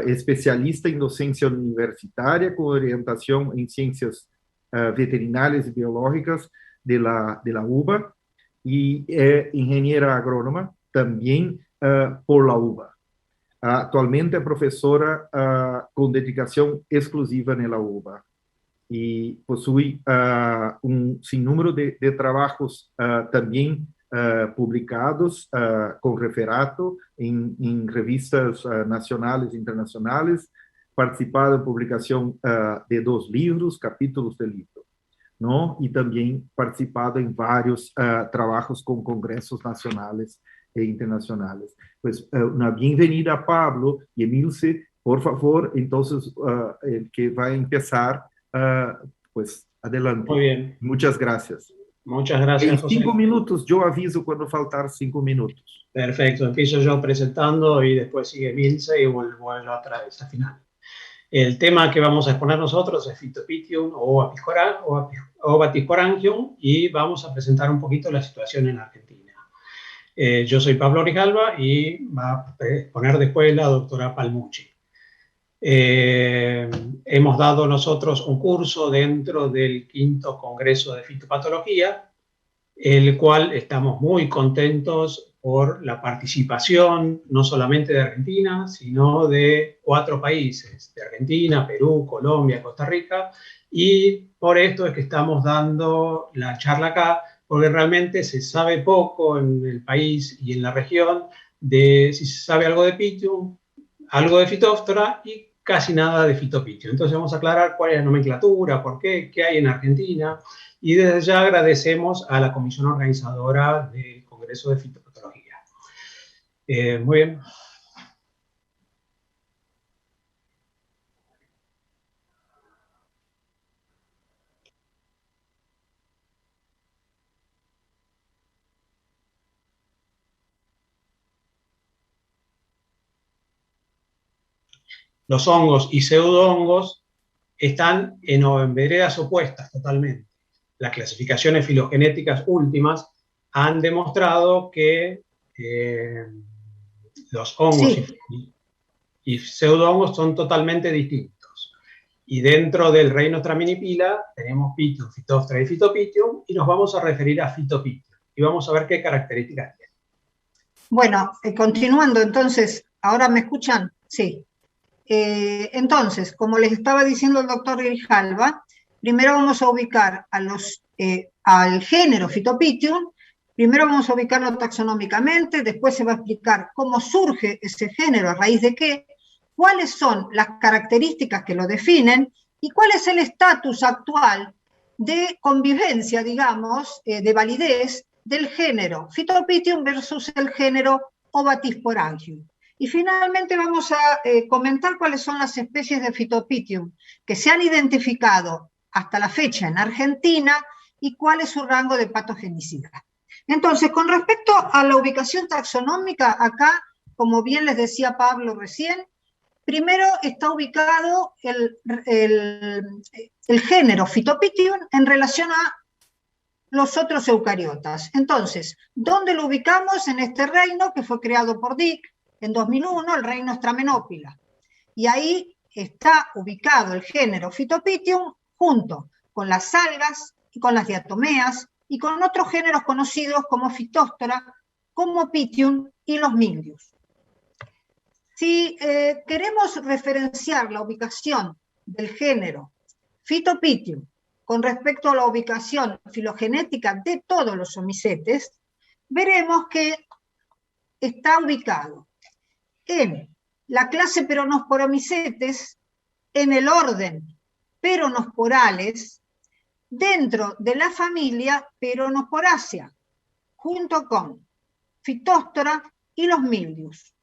Especialista en docencia universitaria con orientación en ciencias veterinarias y biológicas de la UBA, y ingeniera agrónoma también por la UBA. Actualmente es profesora con dedicación exclusiva en la UBA. y posee un sinnúmero de trabajos también publicados con referato en revistas nacionales e internacionales, participado en publicación de 2 libros, capítulos del libro, ¿no? Y también participado en varios trabajos con congresos nacionales e internacionales. Pues una bienvenida a Pablo y Emilce, por favor, entonces el que va a empezar, pues adelante. Muy bien. Muchas gracias. Muchas gracias, En José. 5 minutos, yo aviso cuando faltar 5 minutos. Perfecto, empiezo yo presentando y después sigue Milce y vuelvo otra vez al final. El tema que vamos a exponer nosotros es Phytopithium o Ovatis-Sporangium y vamos a presentar un poquito la situación en Argentina. Yo soy Pablo Grijalva y va a exponer después la doctora Palmucci. Hemos dado nosotros un curso dentro del 5º Congreso de Fitopatología, el cual estamos muy contentos por la participación no solamente de Argentina, sino de 4 países, de Argentina, Perú, Colombia, Costa Rica, y por esto es que estamos dando la charla acá, porque realmente se sabe poco en el país y en la región de si se sabe algo de Pythium, algo de Phytophthora y casi nada de Phytopithium. Entonces vamos a aclarar cuál es la nomenclatura, por qué hay en Argentina, y desde ya agradecemos a la comisión organizadora del Congreso de Fitopatología. Muy bien. Los hongos y pseudohongos están en veredas opuestas totalmente. Las clasificaciones filogenéticas últimas han demostrado que los hongos y pseudohongos son totalmente distintos. Y dentro del reino Traminipila tenemos Pythium, Phytophthora y Phytopithium, y nos vamos a referir a Phytopithium. Y vamos a ver qué características tiene. Bueno, continuando entonces, ¿ahora me escuchan? Sí. Entonces, como les estaba diciendo el doctor Grijalva, primero vamos a ubicar al género Phytopithium, primero vamos a ubicarlo taxonómicamente, después se va a explicar cómo surge ese género, a raíz de qué, cuáles son las características que lo definen y cuál es el estatus actual de convivencia, digamos, de validez del género Phytopithium versus el género Ovatis-Sporangium. Y finalmente vamos a comentar cuáles son las especies de Phytopithium que se han identificado hasta la fecha en Argentina y cuál es su rango de patogenicidad. Entonces, con respecto a la ubicación taxonómica, acá, como bien les decía Pablo recién, primero está ubicado el género Phytopithium en relación a los otros eucariotas. Entonces, ¿dónde lo ubicamos? En este reino que fue creado por Dick en 2001, el reino Stramenopila. Y ahí está ubicado el género Phytopithium junto con las algas y con las diatomeas y con otros géneros conocidos como Phytophthora, como Pythium y los mildius. Si queremos referenciar la ubicación del género Phytopithium con respecto a la ubicación filogenética de todos los omicetes, veremos que está ubicado en la clase Peronosporomicetes, en el orden Peronosporales, dentro de la familia Peronosporacea, junto con Phytophthora y los mildius,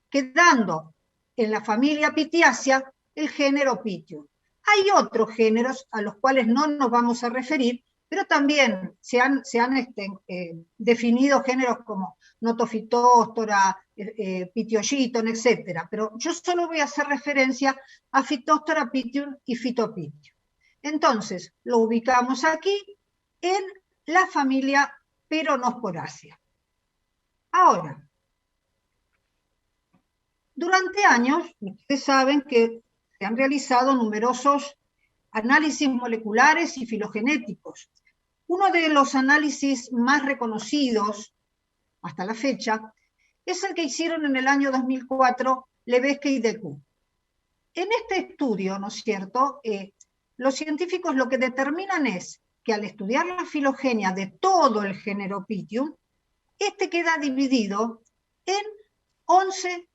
quedando en la familia Pithiaceae el género Pythium. Hay otros géneros a los cuales no nos vamos a referir, pero también se han definido géneros como Notophytophthora, Pythiogyton, etc. Pero yo solo voy a hacer referencia a Phytophthora, Pythium y Phytopithium. Entonces, lo ubicamos aquí en la familia Peronosporacea. Ahora, durante años, ustedes saben que se han realizado numerosos análisis moleculares y filogenéticos. Uno de los análisis más reconocidos hasta la fecha es el que hicieron en el año 2004 Levesque y Decoux. En este estudio, ¿no es cierto?, los científicos lo que determinan es que al estudiar la filogenia de todo el género Pythium, este queda dividido en 11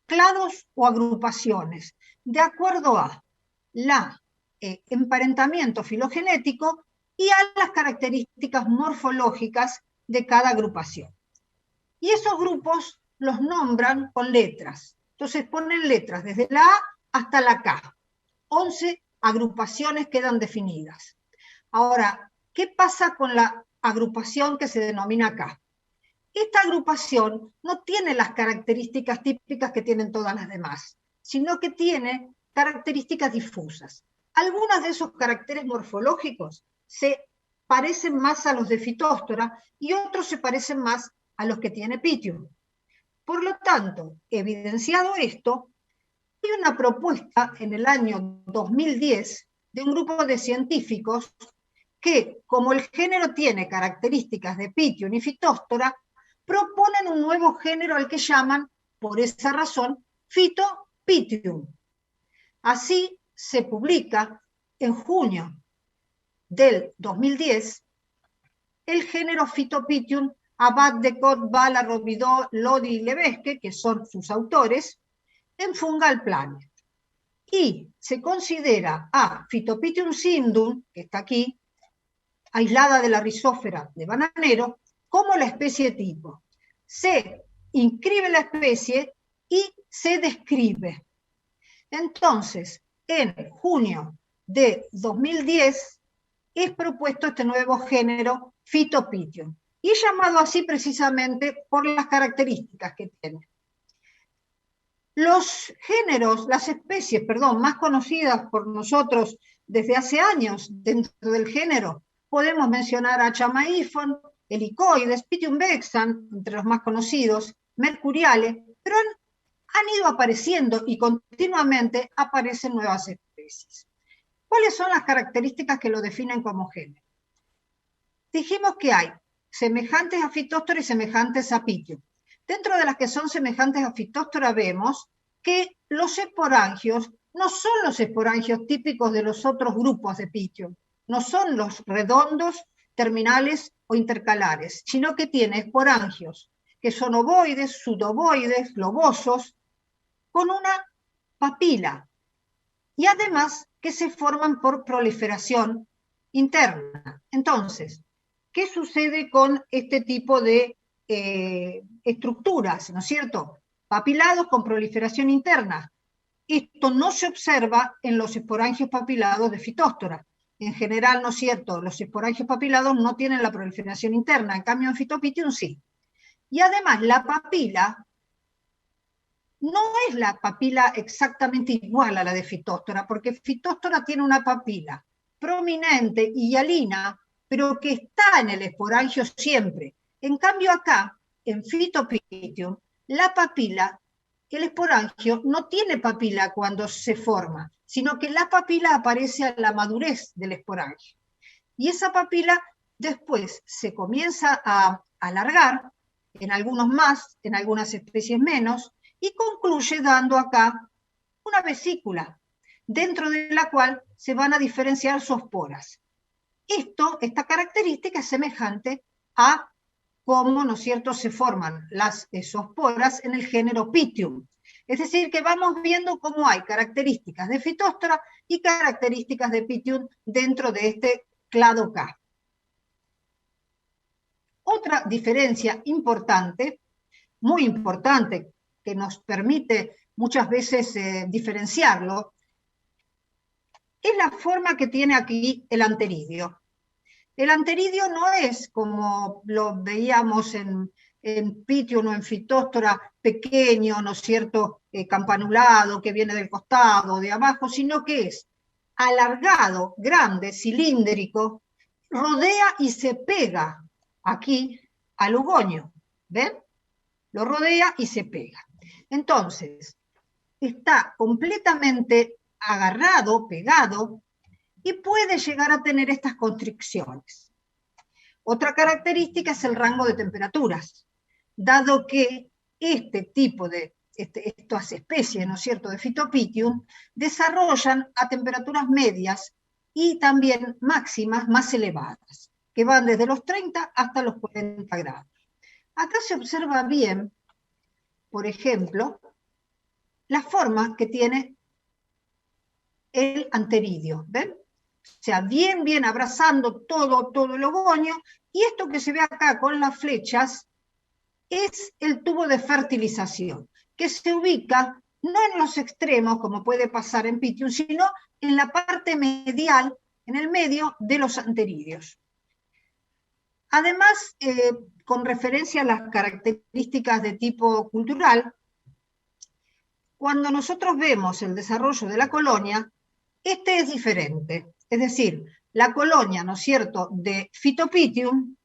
clados o agrupaciones, de acuerdo a la emparentamiento filogenético y a las características morfológicas de cada agrupación. Y esos grupos los nombran con letras. Entonces ponen letras desde la A hasta la K. 11 agrupaciones quedan definidas. Ahora, ¿qué pasa con la agrupación que se denomina K? Esta agrupación no tiene las características típicas que tienen todas las demás, sino que tiene características difusas. Algunos de esos caracteres morfológicos se parecen más a los de Phytophthora y otros se parecen más a los que tiene Pythium. Por lo tanto, evidenciado esto, hay una propuesta en el año 2010 de un grupo de científicos que, como el género tiene características de Pythium y Phytophthora, proponen un nuevo género al que llaman, por esa razón, Phytopythium. Así se publica en junio del 2010 el género Phytopythium Abad de Cot, Bala, Robideau, Lodi y Levesque, que son sus autores, en Fungal Planet. Y se considera a Phytopythium cindum, que está aquí, aislada de la rizósfera de bananero, como la especie tipo. Se inscribe la especie y se describe. Entonces, en junio de 2010 es propuesto este nuevo género Phytopythium, y es llamado así precisamente por las características que tiene. Los géneros, las especies, más conocidas por nosotros desde hace años dentro del género, podemos mencionar a Chamaephon, Helicoides, Pythium vexan, entre los más conocidos, Mercuriale, pero han ido apareciendo y continuamente aparecen nuevas especies. ¿Cuáles son las características que lo definen como género? Dijimos que hay semejantes a Phytophthora y semejantes a Pythium. Dentro de las que son semejantes a Phytophthora vemos que los esporangios no son los esporangios típicos de los otros grupos de Pythium, no son los redondos, terminales o intercalares, sino que tiene esporangios que son ovoides, pseudovoides, globosos, con una papila, y además que se forman por proliferación interna. Entonces, ¿qué sucede con este tipo de estructuras, ¿no es cierto? Papilados con proliferación interna. Esto no se observa en los esporangios papilados de Phytophthora. En general, ¿no es cierto? Los esporangios papilados no tienen la proliferación interna, en cambio en Phytopythium sí. Y además la papila no es la papila exactamente igual a la de Phytophthora, porque Phytophthora tiene una papila prominente y hialina, pero que está en el esporangio siempre. En cambio acá, en Phytopythium, la papila, el esporangio no tiene papila cuando se forma, sino que la papila aparece a la madurez del esporangio. Y esa papila después se comienza a alargar, en algunos más, en algunas especies menos, y concluye dando acá una vesícula, dentro de la cual se van a diferenciar zoosporas. Esta característica es semejante a cómo, ¿no es cierto?, se forman las zoosporas en el género Pythium. Es decir, que vamos viendo cómo hay características de Phytophthora y características de Pythium dentro de este clado K. Otra diferencia importante, muy importante, que nos permite muchas veces diferenciarlo, es la forma que tiene aquí el anteridio. El anteridio no es como lo veíamos en Pythium o en Phytophthora, pequeño, ¿no es cierto?, campanulado, que viene del costado, de abajo, sino que es alargado, grande, cilíndrico, rodea y se pega aquí al ugonio. ¿Ven? Lo rodea y se pega. Entonces, está completamente agarrado, pegado, y puede llegar a tener estas constricciones. Otra característica es el rango de temperaturas, dado que este tipo de, estas especies, ¿no es cierto?, de Phytopythium, desarrollan a temperaturas medias y también máximas más elevadas, que van desde los 30 hasta los 40 grados. Acá se observa bien, por ejemplo, la forma que tiene el anteridio, ¿ven? O sea, bien abrazando todo el ogonio, y esto que se ve acá con las flechas es el tubo de fertilización, que se ubica no en los extremos, como puede pasar en Pythium, sino en la parte medial, en el medio de los anteridios. Además, con referencia a las características de tipo cultural, cuando nosotros vemos el desarrollo de la colonia, este es diferente. Es decir, la colonia, ¿no es cierto?, de Phytopythium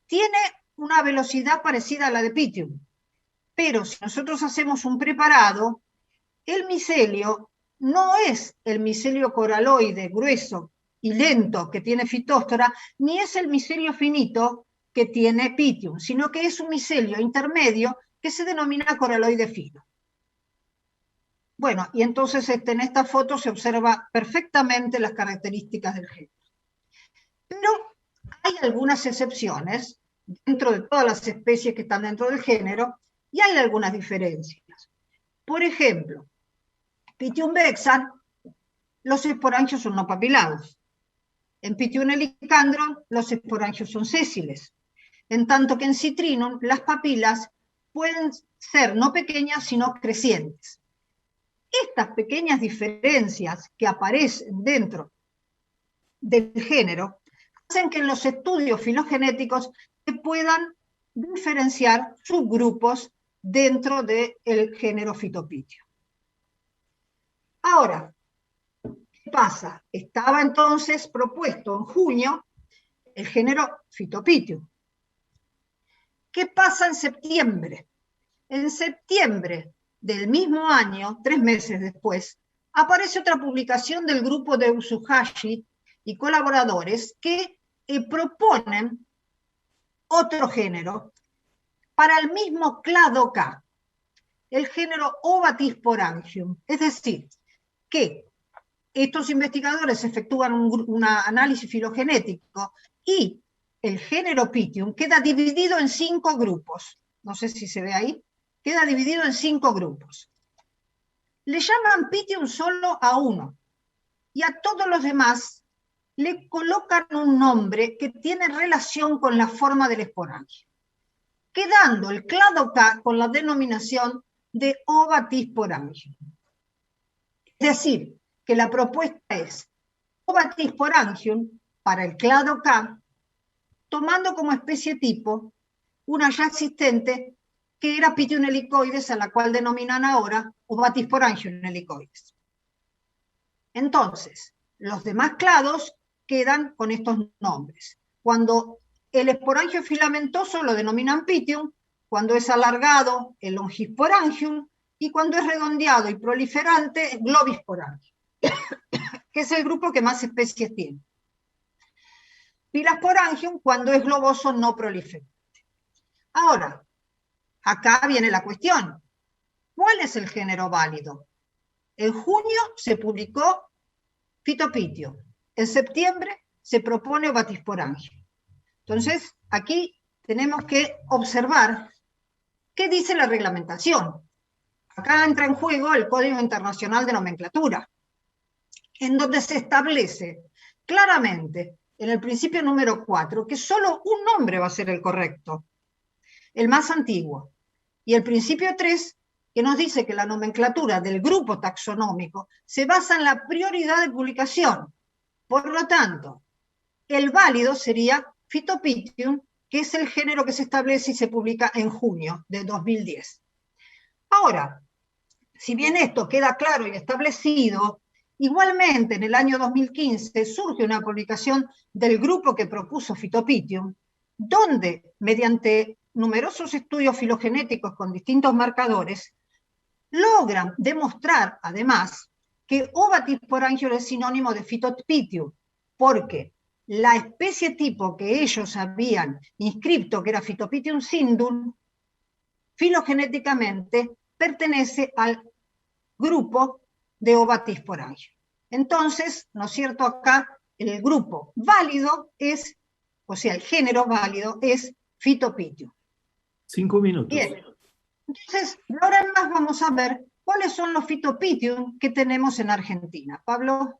tiene una velocidad parecida a la de Pythium, pero si nosotros hacemos un preparado, el micelio no es el micelio coraloide grueso y lento que tiene Phytophthora, ni es el micelio finito que tiene Pythium, sino que es un micelio intermedio que se denomina coraloide fino. Bueno, y entonces en esta foto se observa perfectamente las características del género. Pero hay algunas excepciones dentro de todas las especies que están dentro del género, y hay algunas diferencias. Por ejemplo, Pythium vexan, los esporangios son no papilados. En Pythium helicandron, los esporangios son sésiles. En tanto que en Citrinum, las papilas pueden ser no pequeñas, sino crecientes. Estas pequeñas diferencias que aparecen dentro del género hacen que en los estudios filogenéticos se puedan diferenciar subgrupos dentro del género Phytopythium. Ahora, ¿qué pasa? Estaba entonces propuesto en junio el género Phytopythium. ¿Qué pasa en septiembre? En septiembre del mismo año, 3 meses después, aparece otra publicación del grupo de Utsuhashi y colaboradores que proponen otro género para el mismo clado K, el género Ovatis-Sporangium. Es decir, que estos investigadores efectúan un análisis filogenético y el género Pythium queda dividido en 5 grupos. No sé si se ve ahí. Queda dividido en 5 grupos. Le llaman Pythium solo a uno, y a todos los demás le colocan un nombre que tiene relación con la forma del esporangio, quedando el clado K con la denominación de Ovatis-Sporangium. Es decir, que la propuesta es Ovatis-Sporangium para el clado K, tomando como especie tipo una ya existente que era Pythium helicoides, a la cual denominan ahora Ovatis-Sporangium helicoides. Entonces, los demás clados quedan con estos nombres. Cuando el esporangio filamentoso lo denominan Pythium, cuando es alargado, el Longisporangium, y cuando es redondeado y proliferante, Globisporangium, que es el grupo que más especies tiene. Pilasporangium, cuando es globoso no proliferante. Ahora, acá viene la cuestión. ¿Cuál es el género válido? En junio se publicó Phytopythium. En septiembre se propone Ovatis-Sporangium. Entonces, aquí tenemos que observar qué dice la reglamentación. Acá entra en juego el Código Internacional de Nomenclatura, en donde se establece claramente, en el principio número 4, que solo un nombre va a ser el correcto, el más antiguo. Y el principio 3, que nos dice que la nomenclatura del grupo taxonómico se basa en la prioridad de publicación. Por lo tanto, el válido sería Phytopythium, que es el género que se establece y se publica en junio de 2010. Ahora, si bien esto queda claro y establecido, igualmente en el año 2015 surge una publicación del grupo que propuso Phytopythium, donde, mediante numerosos estudios filogenéticos con distintos marcadores, logran demostrar, además, que Ovatis-Sporangium es sinónimo de Phytopythium, porque la especie tipo que ellos habían inscrito, que era Phytopythium sindum, filogenéticamente pertenece al grupo de Ovatis-Sporangium. Entonces, ¿no es cierto? Acá el grupo válido es, o sea, el género válido es Phytopitium. 5 minutos. Bien. Entonces, ahora en más vamos a ver cuáles son los Phytopitium que tenemos en Argentina. Pablo.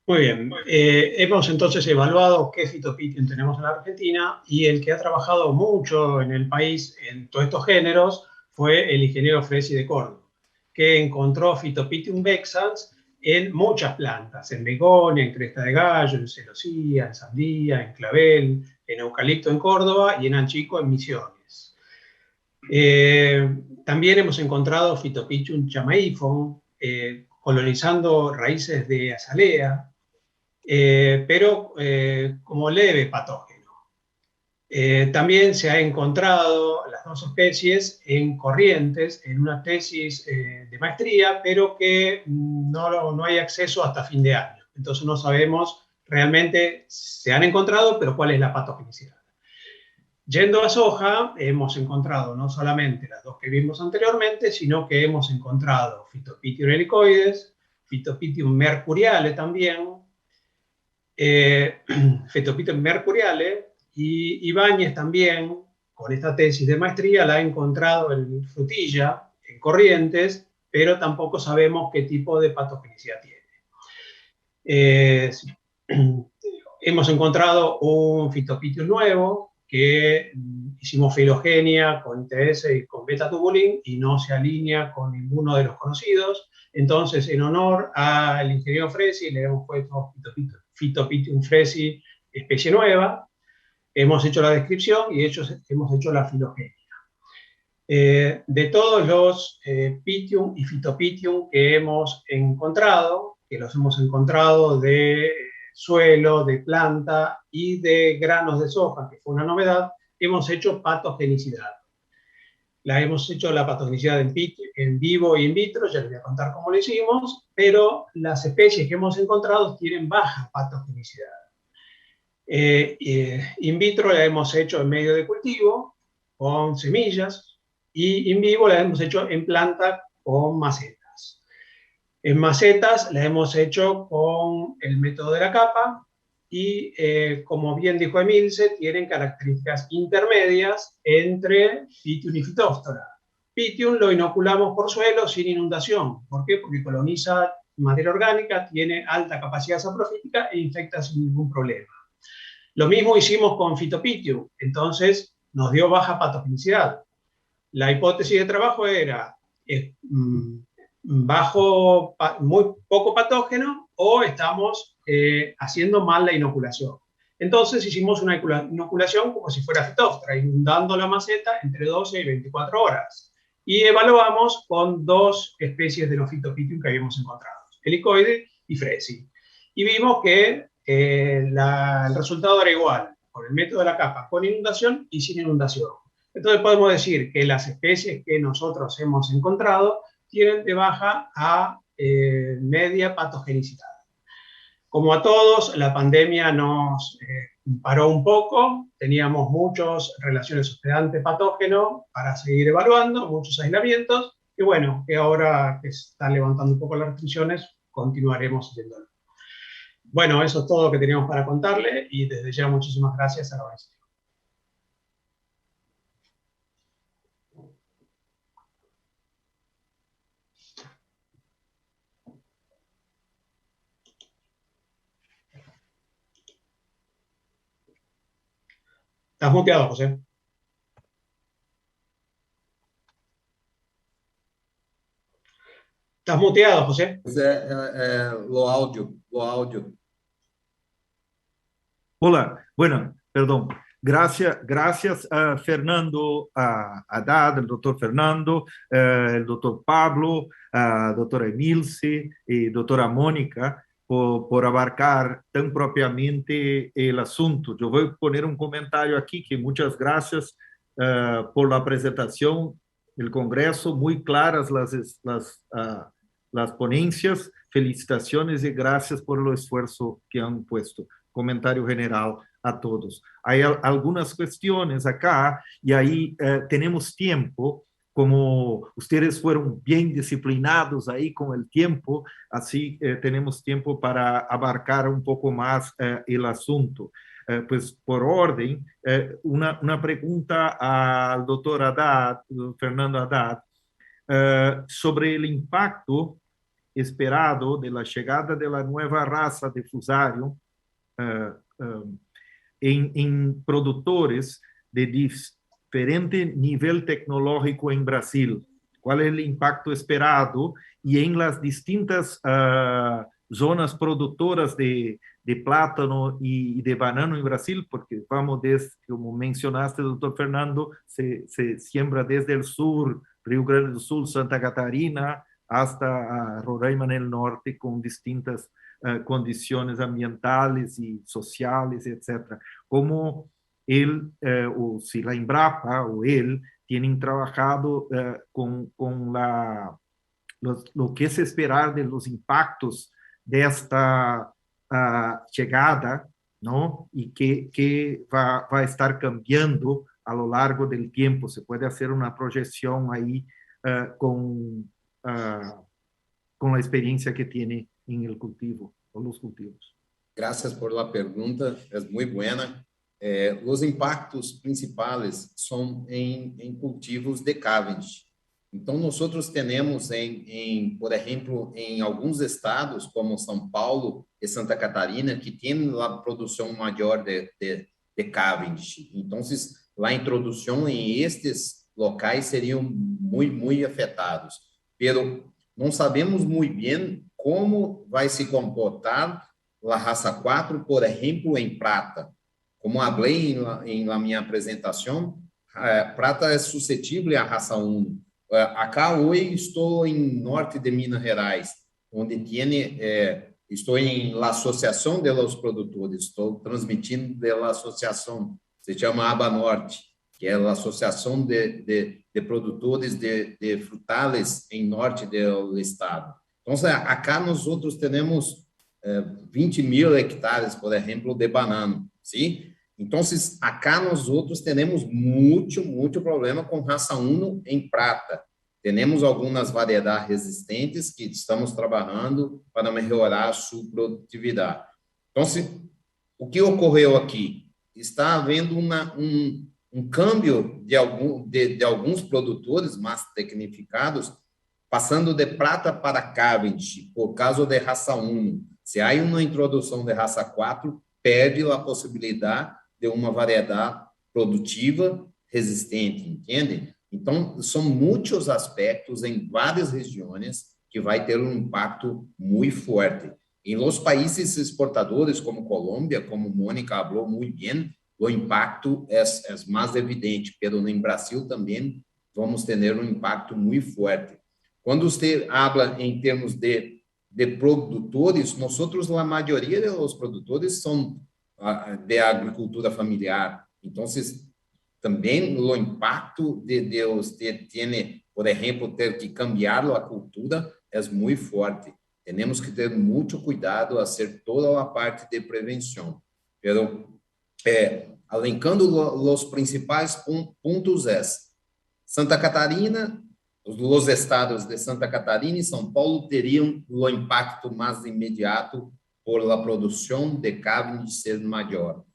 Muy bien, hemos entonces evaluado qué Phytopitium tenemos en la Argentina, y el que ha trabajado mucho en el país en todos estos géneros fue el ingeniero Fresi de Córdoba, que encontró Phytopitium vexans en muchas plantas, en begonia, en cresta de gallo, en celosía, en sandía, en clavel, en eucalipto en Córdoba y en anchico en Misiones. También hemos encontrado Phytopitium chamaífon colonizando raíces de azalea, pero como leve patógeno. También se ha encontrado las dos especies en Corrientes, en una tesis de maestría, pero que no hay acceso hasta fin de año. Entonces no sabemos realmente, se han encontrado, pero cuál es la patogenicidad. Yendo a soja, hemos encontrado no solamente las dos que vimos anteriormente, sino que hemos encontrado Phytopitium helicoides, Phytopitium mercuriale también, Phytopitium mercuriale, y Ibáñez también, con esta tesis de maestría, la ha encontrado en frutilla, en Corrientes, pero tampoco sabemos qué tipo de patogenicidad tiene. Hemos encontrado un Phytopitium nuevo, que hicimos filogenia con ITS y con beta-tubulin y no se alinea con ninguno de los conocidos. Entonces, en honor al ingeniero Fresi, le hemos puesto Phytopitium fresi, especie nueva. Hemos hecho la descripción y hemos hecho la filogenia. De todos los Pitium y Phytopitium que hemos encontrado, que los hemos encontrado de suelo, de planta y de granos de soja, que fue una novedad, hemos hecho patogenicidad. Hemos hecho la patogenicidad en vivo y in vitro, ya les voy a contar cómo lo hicimos, pero las especies que hemos encontrado tienen baja patogenicidad. In vitro la hemos hecho en medio de cultivo, con semillas, y in vivo la hemos hecho en planta con macetas. En macetas la hemos hecho con el método de la capa y, como bien dijo Emilce, tienen características intermedias entre Pitium y Phytophthora. Pitium lo inoculamos por suelo sin inundación. ¿Por qué? Porque coloniza materia orgánica, tiene alta capacidad saprofítica e infecta sin ningún problema. Lo mismo hicimos con Phytopitium, entonces nos dio baja patogenicidad. La hipótesis de trabajo era muy poco patógeno, o estamos haciendo mal la inoculación. Entonces hicimos una inoculación como si fuera Phytophthora, inundando la maceta entre 12 y 24 horas. Y evaluamos con dos especies de los Phytopitium que habíamos encontrado, helicoide y fresi. Y vimos que el resultado era igual, con el método de la capa, con inundación y sin inundación. Entonces podemos decir que las especies que nosotros hemos encontrado tienen de baja a media patogenicidad. Como a todos, la pandemia nos paró un poco, teníamos muchas relaciones hospedante-patógeno para seguir evaluando, muchos aislamientos, y bueno, que ahora que están levantando un poco las restricciones, continuaremos haciéndolo. Bueno, eso es todo lo que teníamos para contarle, y desde ya muchísimas gracias a la organización. Estás muteado, José. Estás muteado, José. Lo áudio. Hola, bueno, perdón. Gracias a Fernando Haddad, el doctor Fernando, el doctor Pablo, doctora Emilce y doctora Mónica por abarcar tan propiamente el asunto. Yo voy a poner un comentario aquí que muchas gracias por la presentación del Congreso, muy claras las ponencias, felicitaciones y gracias por el esfuerzo que han puesto. Comentario general a todos. Hay algunas cuestiones acá y ahí tenemos tiempo como ustedes fueron bien disciplinados ahí con el tiempo, así tenemos tiempo para abarcar un poco más el asunto. Pues por orden, una pregunta al doctor Haddad, Fernando Haddad, sobre el impacto esperado de la llegada de la nueva raza de Fusarium en productores de diferente nivel tecnológico en Brasil. ¿Cuál es el impacto esperado? Y en las distintas zonas productoras de plátano y de banano en Brasil, porque vamos desde, como mencionaste, doctor Fernando, se siembra desde el sur, Rio Grande do Sul, Santa Catarina, hasta Roraima en el norte, con distintas condiciones ambientales y sociales, etc. Como él, o si la Embrapa o él, tienen trabajado con lo que es esperar de los impactos de esta llegada, ¿no? Y que va a estar cambiando a lo largo del tiempo. Se puede hacer una proyección ahí con la experiencia que tiene en el cultivo, o los cultivos. Gracias por la pregunta, es muy buena. Os impactos principais são em cultivos de Cavendish. Então, nós temos, por exemplo, em alguns estados, como São Paulo e Santa Catarina, que têm a produção maior de Cavendish. Então, a introdução em estes locais seriam muito afetados. Mas não sabemos muito bem como vai se comportar a raça 4, por exemplo, em prata. Como falei em minha apresentação, prata é suscetível à raça 1. Acá hoje estou em norte de Minas Gerais, onde estou em la Associação de los Produtores, estou transmitindo da associação, se chama ABA Norte, que é a Associação de Produtores de Frutales em norte do estado. Então, acá nós temos 20.000 hectares, por exemplo, de banano, sim? Então, acá nós temos muito problema com raça 1 em prata. Temos algumas variedades resistentes que estamos trabalhando para melhorar a sua produtividade. Então, o que ocorreu aqui? Está havendo um câmbio de alguns produtores mais tecnificados, passando de prata para Cavendish, por causa de raça 1. Se há uma introdução de raça 4, perde a possibilidade de uma variedade produtiva resistente, entende? Então, são muitos aspectos em várias regiões que vai ter um impacto muito forte. Em los países exportadores, como Colômbia, como Mônica falou muito bem, o impacto é mais evidente, mas no Brasil também vamos ter um impacto muito forte. Quando você fala em termos de produtores, nós, a maioria dos produtores são de agricultura familiar. Então, também o impacto de você ter, por exemplo, ter que cambiar a cultura é muito forte. Temos que ter muito cuidado a fazer toda a parte de prevenção. Alencando os principais pontos Santa Catarina, os estados de Santa Catarina e São Paulo teriam o impacto mais imediato por la produção de Cavendish ser maior.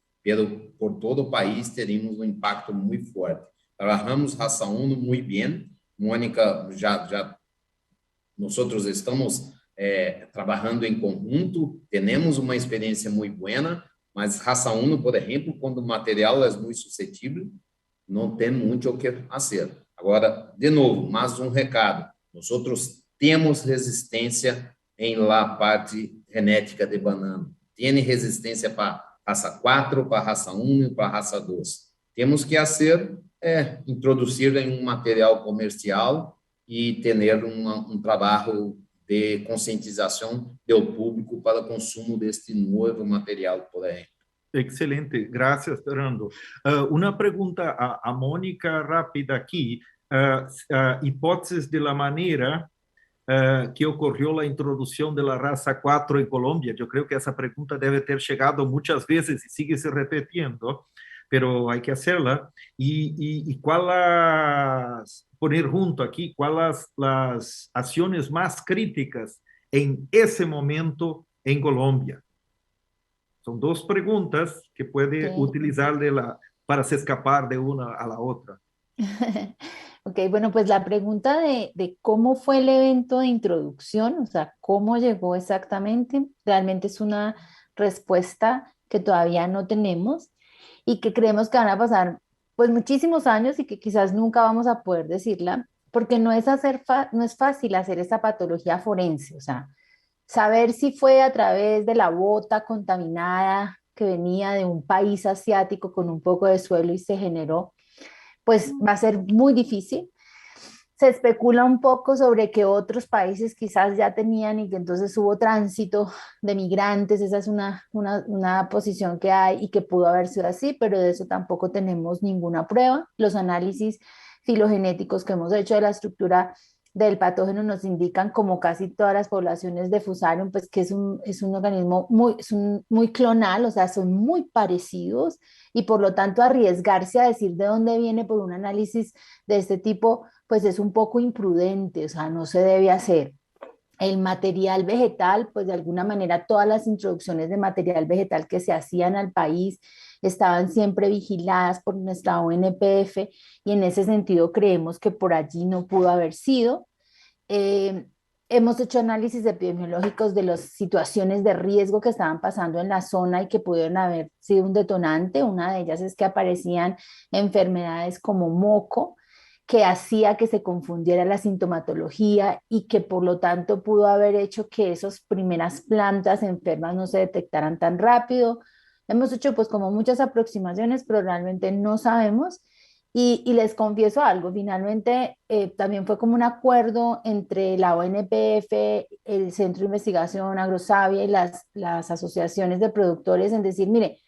Por todo o país teríamos um impacto muito forte. Trabalhamos raça 1 muito bem. Mônica, nós estamos trabalhando em conjunto, temos uma experiência muito boa, mas raça 1, por exemplo, quando o material é muito suscetível, não tem muito o que fazer. Agora, de novo, mais um recado. Nós temos resistência em la parte genética de banano. Tem resistência para raça 4, para raça 1 e para raça 2. Temos que introduzir em um material comercial e ter um trabalho de conscientização do público para o consumo deste novo material, por exemplo. Excelente, gracias, Fernando. Una pregunta a Mónica rápida aquí. Hipótesis de la manera que ocurrió la introducción de la raza 4 en Colombia. Yo creo que esa pregunta debe ter llegado muchas veces y sigue se repitiendo, pero hay que hacerla. Y cuál poner junto aquí, cuáles las acciones más críticas en ese momento en Colombia. Son dos preguntas que puede Sí. utilizar para se escapar de una a la otra. Ok, bueno, pues la pregunta de cómo fue el evento de introducción, o sea, cómo llegó exactamente, realmente es una respuesta que todavía no tenemos y que creemos que van a pasar pues muchísimos años y que quizás nunca vamos a poder decirla, porque no es fácil hacer esa patología forense, o sea, saber si fue a través de la bota contaminada que venía de un país asiático con un poco de suelo y se generó, pues va a ser muy difícil. Se especula un poco sobre que otros países quizás ya tenían y que entonces hubo tránsito de migrantes, esa es una posición que hay y que pudo haber sido así, pero de eso tampoco tenemos ninguna prueba. Los análisis filogenéticos que hemos hecho de la estructura del patógeno nos indican, como casi todas las poblaciones de Fusarium, pues que es un organismo muy clonal, o sea, son muy parecidos y por lo tanto arriesgarse a decir de dónde viene por un análisis de este tipo, pues es un poco imprudente, o sea, no se debe hacer. El material vegetal, pues de alguna manera todas las introducciones de material vegetal que se hacían al país estaban siempre vigiladas por nuestra ONPF y en ese sentido creemos que por allí no pudo haber sido. Eh, Hemos hecho análisis epidemiológicos de las situaciones de riesgo que estaban pasando en la zona y que pudieron haber sido un detonante. Una de ellas es que aparecían enfermedades como moco, que hacía que se confundiera la sintomatología y que por lo tanto pudo haber hecho que esas primeras plantas enfermas no se detectaran tan rápido. Hemos hecho pues como muchas aproximaciones, pero realmente no sabemos. Y les confieso algo, finalmente también fue como un acuerdo entre la ONPF, el Centro de Investigación Agrosavia y las asociaciones de productores en decir, mire,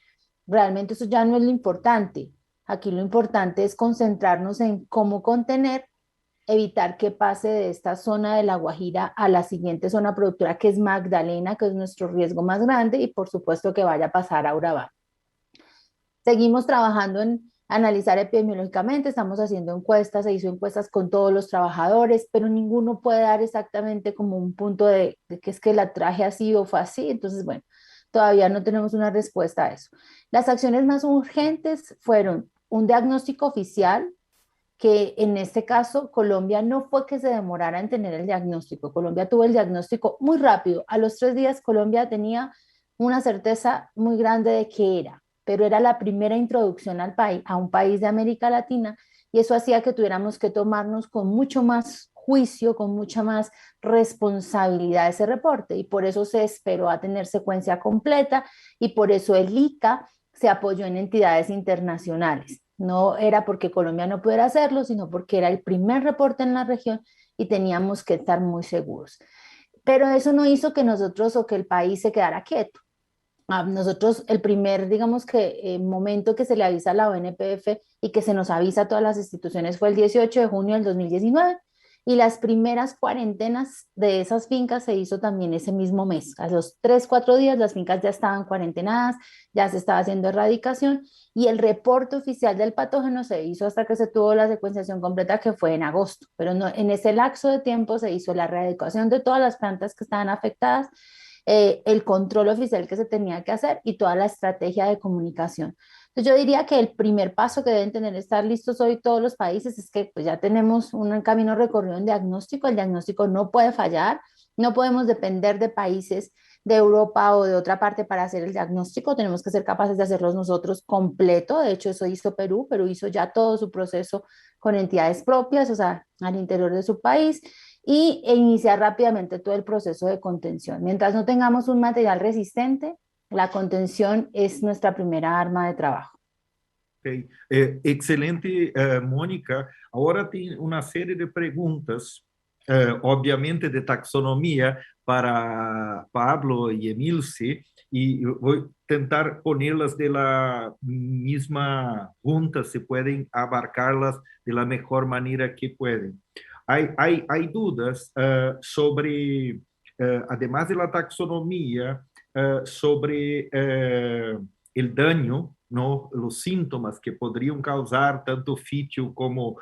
realmente eso ya no es lo importante. Aquí lo importante es concentrarnos en cómo contener, evitar que pase de esta zona de La Guajira a la siguiente zona productora, que es Magdalena, que es nuestro riesgo más grande, y por supuesto que vaya a pasar a Urabá. Seguimos trabajando en analizar epidemiológicamente, estamos haciendo encuestas, se hizo encuestas con todos los trabajadores, pero ninguno puede dar exactamente como un punto de que es que la traje así o fue así. Entonces, bueno, todavía no tenemos una respuesta a eso. Las acciones más urgentes fueron un diagnóstico oficial, que en este caso Colombia no fue que se demorara en tener el diagnóstico, Colombia tuvo el diagnóstico muy rápido, a los 3 días Colombia tenía una certeza muy grande de qué era, pero era la primera introducción al país, a un país de América Latina, y eso hacía que tuviéramos que tomarnos con mucho más juicio, con mucha más responsabilidad ese reporte, y por eso se esperó a tener secuencia completa, y por eso el ICA se apoyó en entidades internacionales. No era porque Colombia no pudiera hacerlo, sino porque era el primer reporte en la región y teníamos que estar muy seguros. Pero eso no hizo que nosotros o que el país se quedara quieto. Nosotros, el primer, digamos que momento que se le avisa a la ONPF y que se nos avisa a todas las instituciones fue el 18 de junio del 2019 y las primeras cuarentenas de esas fincas se hizo también ese mismo mes. A los 3, 4 días las fincas ya estaban cuarentenadas, ya se estaba haciendo erradicación y el reporte oficial del patógeno se hizo hasta que se tuvo la secuenciación completa que fue en agosto, pero no, en ese lapso de tiempo se hizo la erradicación de todas las plantas que estaban afectadas, el control oficial que se tenía que hacer y toda la estrategia de comunicación. Entonces yo diría que el primer paso que deben tener estar listos hoy todos los países es que pues ya tenemos un camino recorrido en diagnóstico, el diagnóstico no puede fallar, no podemos depender de países de Europa o de otra parte para hacer el diagnóstico, tenemos que ser capaces de hacerlo nosotros completo, de hecho eso hizo Perú, Perú hizo ya todo su proceso con entidades propias, o sea, al interior de su país, e iniciar rápidamente todo el proceso de contención. Mientras no tengamos un material resistente, la contención es nuestra primera arma de trabajo. Okay. Excelente, Mónica. Ahora tem uma série de perguntas, obviamente de taxonomia, para Pablo e Emilce, e vou tentar ponerlas de la misma junta, se pueden abarcarlas de la mejor manera que pueden. hay dudas sobre, además de la taxonomía, sobre el daño, ¿no? Los síntomas que podrían causar tanto fitio como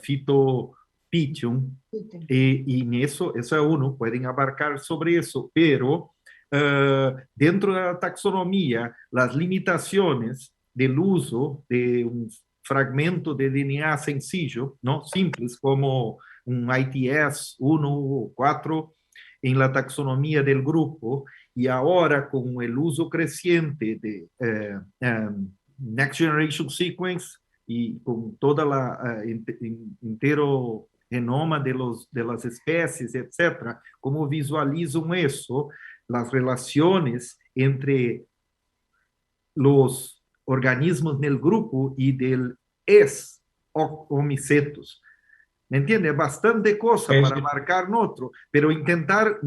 fitopitium. Y en eso es uno, pueden abarcar sobre eso, pero dentro de la taxonomía, las limitaciones del uso de un fragmento de DNA sencillo, ¿no? Simples, como un ITS 1 o 4 en la taxonomía del grupo, y ahora con el uso creciente de Next Generation Sequence y con toda la entero genoma de las especies, etcétera, ¿cómo visualizan eso? Las relaciones entre los organismos del grupo y del homicetus. ¿Me entiende? Bastante cosa para marcar en otro, pero intentar,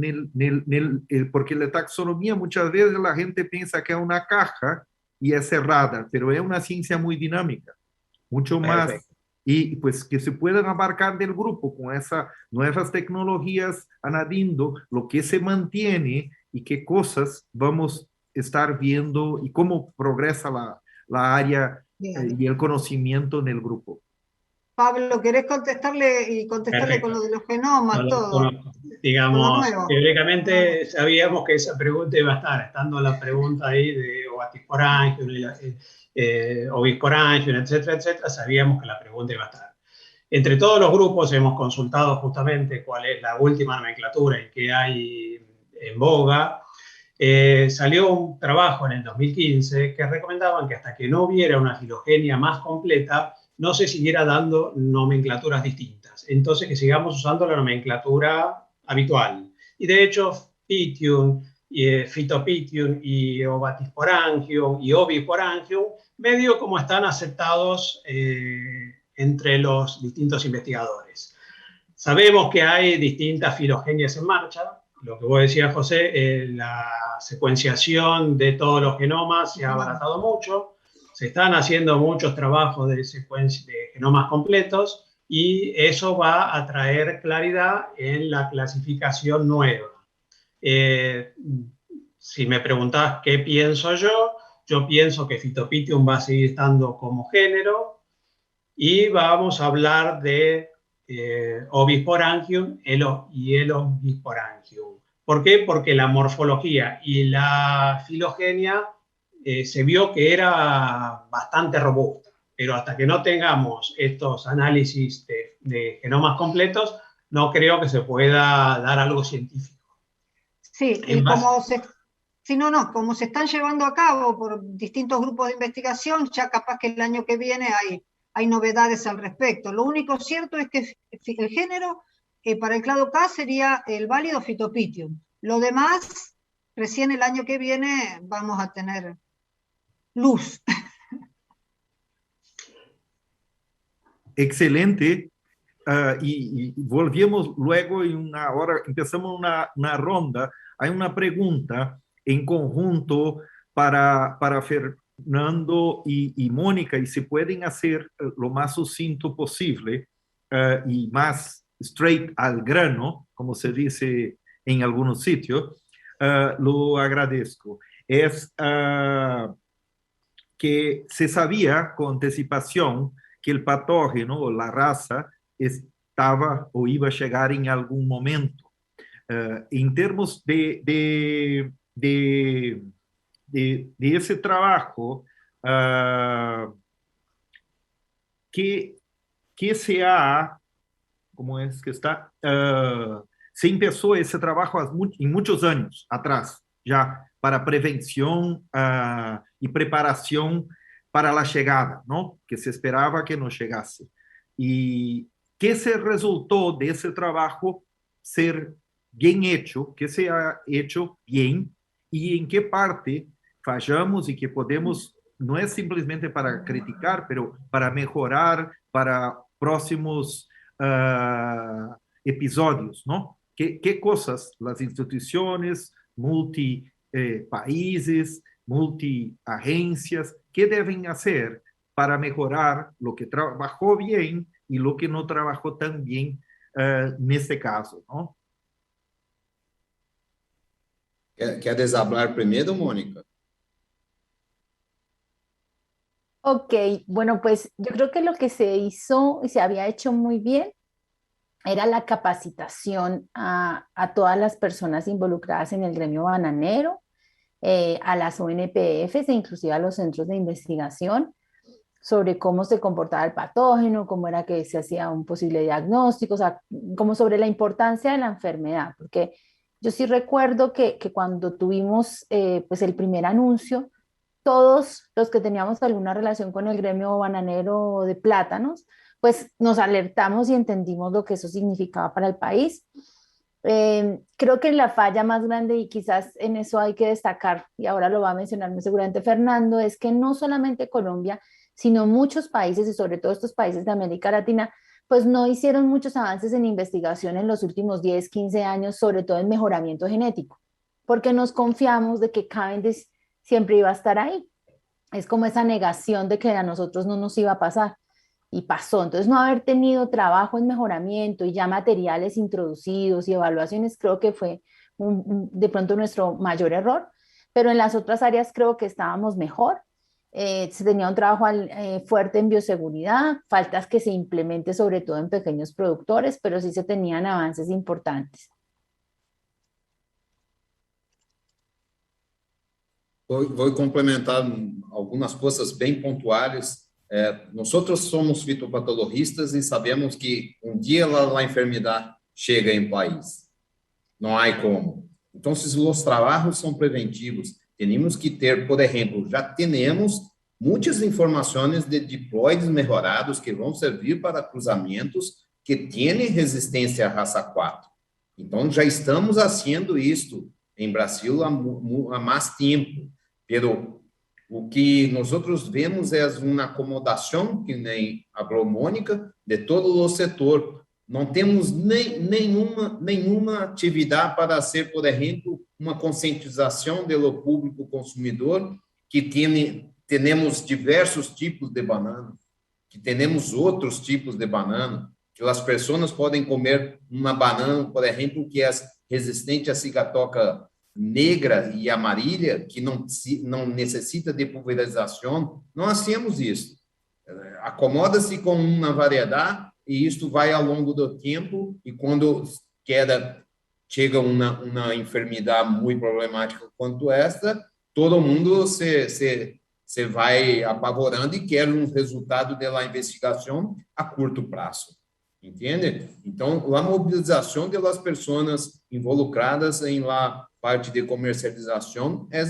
porque la taxonomía muchas veces la gente piensa que es una caja y es cerrada, pero es una ciencia muy dinámica, mucho más, Perfecto. y pues que se puedan abarcar del grupo con esas nuevas tecnologías añadiendo lo que se mantiene y qué cosas vamos a estar viendo y cómo progresa la área y el conocimiento en el grupo. Pablo, ¿querés contestarle y contestarle Perfecto. con lo de los genomas, No, todo? digamos, Con lo nuevo. teóricamente sabíamos que esa pregunta iba a estar, estando la pregunta ahí de Ovatis-Porangium, Ovis-Porangium, etcétera, etcétera, sabíamos que la pregunta iba a estar. Entre todos los grupos hemos consultado justamente cuál es la última nomenclatura y qué hay en boga. Salió un trabajo en el 2015 que recomendaban que hasta que no hubiera una filogenia más completa, no se siguiera dando nomenclaturas distintas. Entonces, que sigamos usando la nomenclatura habitual. Y de hecho, Pitium, Phytopitium y Ovatis-Porangium y Ovis-Porangium, medio como están aceptados entre los distintos investigadores. Sabemos que hay distintas filogenias en marcha. Lo que vos decías, José, la secuenciación de todos los genomas se ha abaratado mucho. Se están haciendo muchos trabajos de genomas completos y eso va a traer claridad en la clasificación nueva. Si me preguntás qué pienso yo pienso que Phytopitium va a seguir estando como género y vamos a hablar de Ovis-Porangium y el Ovis-Porangium. ¿Por qué? Porque la morfología y la filogenia se vio que era bastante robusta, pero hasta que no tengamos estos análisis de genomas completos, no creo que se pueda dar algo científico. Sí, y como se están llevando a cabo por distintos grupos de investigación, ya capaz que el año que viene hay novedades al respecto. Lo único cierto es que el género para el clado K sería el válido Phytopitium. Lo demás, recién el año que viene vamos a tener luz. Excelente. Y volvemos luego en ahora empezamos una ronda. Hay una pregunta en conjunto para Fernando y Mónica, y se pueden hacer lo más sucinto posible y más straight al grano, como se dice en algunos sitios. Lo agradezco. Es que se sabía con anticipación que el patógeno o la raza estaba o iba a llegar en algún momento. En términos de ese trabajo, ¿qué se ha, cómo es que está? Se empezó ese trabajo en muchos años atrás, ya para prevención y preparación para la llegada, ¿no? Que se esperaba que no llegase. ¿Y qué se resultó de ese trabajo ser bien hecho? ¿Qué se ha hecho bien? ¿Y en qué parte fallamos y que podemos, no es simplemente para criticar, pero para mejorar para próximos episodios, ¿no? ¿Qué cosas las instituciones, países, multi-agencias, qué deben hacer para mejorar lo que trabajó bien y lo que no trabajó tan bien neste caso, ¿no? ¿Quieres hablar primero, Mónica? Ok, bueno, pues yo creo que lo que se hizo y se había hecho muy bien era la capacitación a todas las personas involucradas en el gremio bananero, a las ONPFs e inclusive a los centros de investigación sobre cómo se comportaba el patógeno, cómo era que se hacía un posible diagnóstico, o sea, como sobre la importancia de la enfermedad, porque yo sí recuerdo que cuando tuvimos pues el primer anuncio, todos los que teníamos alguna relación con el gremio bananero de plátanos, pues nos alertamos y entendimos lo que eso significaba para el país. Creo que la falla más grande, y quizás en eso hay que destacar, y ahora lo va a mencionar muy seguramente Fernando, es que no solamente Colombia, sino muchos países, y sobre todo estos países de América Latina, pues no hicieron muchos avances en investigación en los últimos 10, 15 años, sobre todo en mejoramiento genético, porque nos confiamos de que Cavendish siempre iba a estar ahí. Es como esa negación de que a nosotros no nos iba a pasar. Y pasó. Entonces, no haber tenido trabajo en mejoramiento y ya materiales introducidos y evaluaciones, creo que fue de pronto nuestro mayor error. Pero en las otras áreas creo que estábamos mejor. Se tenía un trabajo fuerte en bioseguridad, faltas que se implemente sobre todo en pequeños productores, pero sí se tenían avances importantes. Vou complementar algumas coisas bem pontuais. Nós somos fitopatologistas e sabemos que dia a enfermidade chega em país. Não há como. Então, os trabalhos são preventivos. Temos que ter, por exemplo, já temos muitas informações de diploides melhorados que vão servir para cruzamentos que têm resistência à raça 4. Então, já estamos fazendo isto em Brasil há mais tempo. Pero o que nós vemos é uma acomodação, que nem a Mônica, de todo o setor. Não temos nenhuma atividade para ser, por exemplo, uma conscientização do público consumidor, que temos diversos tipos de banana, que temos outros tipos de banana, que as pessoas podem comer uma banana, por exemplo, que é resistente à cigatoca negra e amarilla, que não necessita de pulverização. Nós temos isso. Acomoda-se com uma variedade e isto vai ao longo do tempo, e quando chega uma enfermidade muito problemática quanto esta, todo mundo se vai apavorando e quer um resultado da investigação a curto prazo. Entende? Então, a mobilização das pessoas involucradas em la parte de comercialização é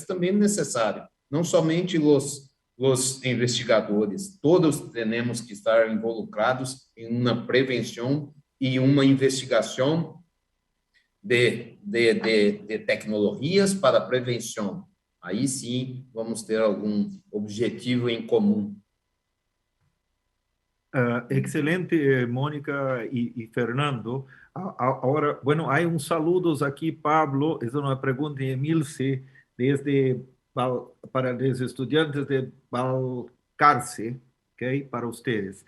também necessária. Não somente os investigadores, todos temos que estar involucrados em uma prevenção e uma investigação de tecnologias para prevenção. Aí sim vamos ter algum objetivo em comum. Excelente, Mónica y Fernando. Ahora, bueno, hay un saludos aquí, Pablo. Es una pregunta de Emilce para los estudiantes de Balcarce, ¿okay? Para ustedes.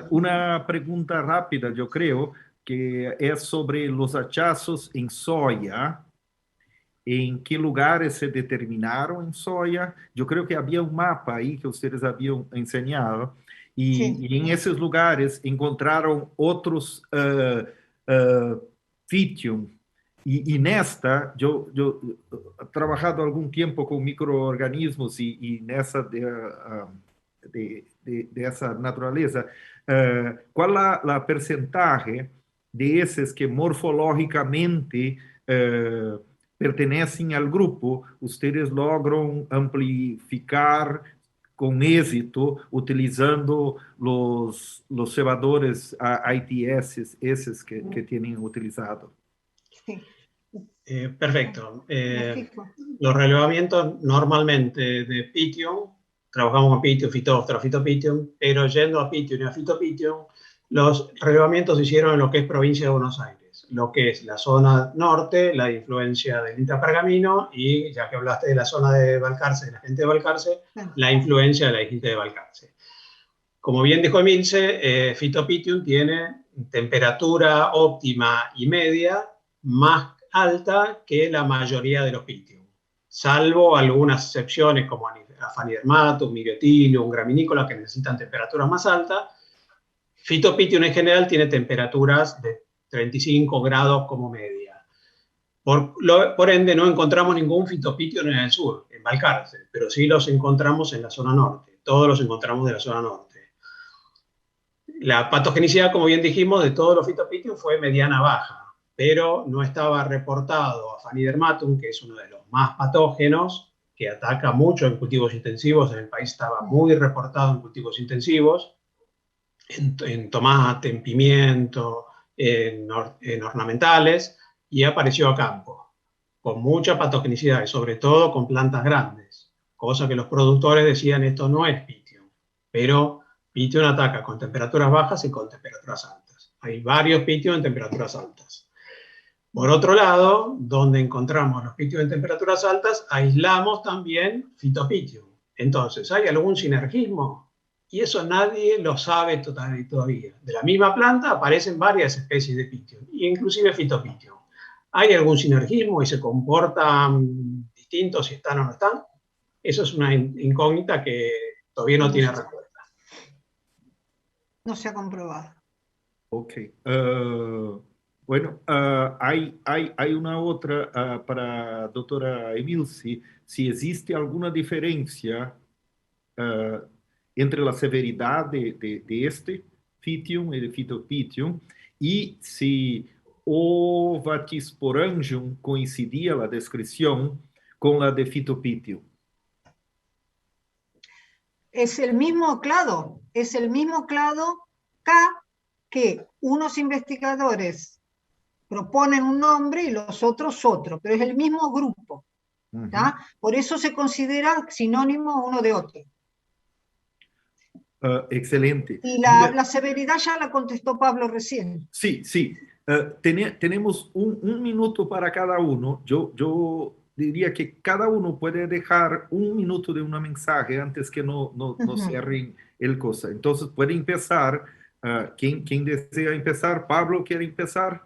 Una pregunta rápida, yo creo, que es sobre los hachazos en soya. ¿En qué lugares se determinaron en soya? Yo creo que había un mapa ahí que ustedes habían enseñado. Y en esos lugares encontraron otros Pythium. Y nesta, yo he trabajado algún tiempo con microorganismos y nessa de esa naturaleza. ¿Cuál es la porcentaje de esos que morfológicamente pertenecem al grupo? Ustedes logran amplificar con éxito utilizando los cebadores ITS, esos que tienen utilizado. Sí. Perfecto. Los relevamientos normalmente de Pythium, trabajamos con Pythium, Phytophthora, Phytopythium, pero yendo a Pythium y a Phytopythium, los relevamientos se hicieron en lo que es provincia de Buenos Aires, lo que es la zona norte, la influencia del intrapergamino, y ya que hablaste de la zona de Balcarce, de la gente de Balcarce, la influencia de la gente de Balcarce. Como bien dijo Emilce, Phytopythium tiene temperatura óptima y media más alta que la mayoría de los Pythium, salvo algunas excepciones como Aphanidermatum, Myriotinium, Graminícola, que necesitan temperaturas más altas. Phytopythium en general tiene temperaturas de 35 grados como media. Por ende, no encontramos ningún Phytopythium en el sur, en Balcarce, pero sí los encontramos en la zona norte. Todos los encontramos de la zona norte. La patogenicidad, como bien dijimos, de todos los Phytopythium fue mediana-baja, pero no estaba reportado Aphanidermatum, que es uno de los más patógenos, que ataca mucho en cultivos intensivos. En el país estaba muy reportado en cultivos intensivos, en tomate, en pimiento, en ornamentales, y apareció a campo, con mucha patogenicidad, y sobre todo con plantas grandes, cosa que los productores decían, esto no es Pythium, pero Pythium ataca con temperaturas bajas y con temperaturas altas. Hay varios Pythium en temperaturas altas. Por otro lado, donde encontramos los Pythium en temperaturas altas, aislamos también Phytopythium. Entonces, ¿hay algún sinergismo? Y eso nadie lo sabe todavía. De la misma planta aparecen varias especies de Pythium, inclusive Phytopythium. ¿Hay algún sinergismo y se comportan distintos si están o no están? Eso es una incógnita que todavía no tiene respuesta. No se ha comprobado. Ok. Bueno, hay una otra para doctora Emilce, si existe alguna diferencia entre la severidad de este Pythium, el Phytopythium, y si Ovatysporangium coincidía la descripción con la de Phytopythium. Es el mismo clado K, que unos investigadores proponen un nombre y los otros otro, pero es el mismo grupo. Por eso se consideran sinónimos uno de otro. Excelente. Y la severidad ya la contestó Pablo recién. Sí, sí. Tenemos un minuto para cada uno. Yo diría que cada uno puede dejar un minuto de un mensaje antes que no cierren el cosa. Entonces, puede empezar. ¿Quién desea empezar? ¿Pablo quiere empezar?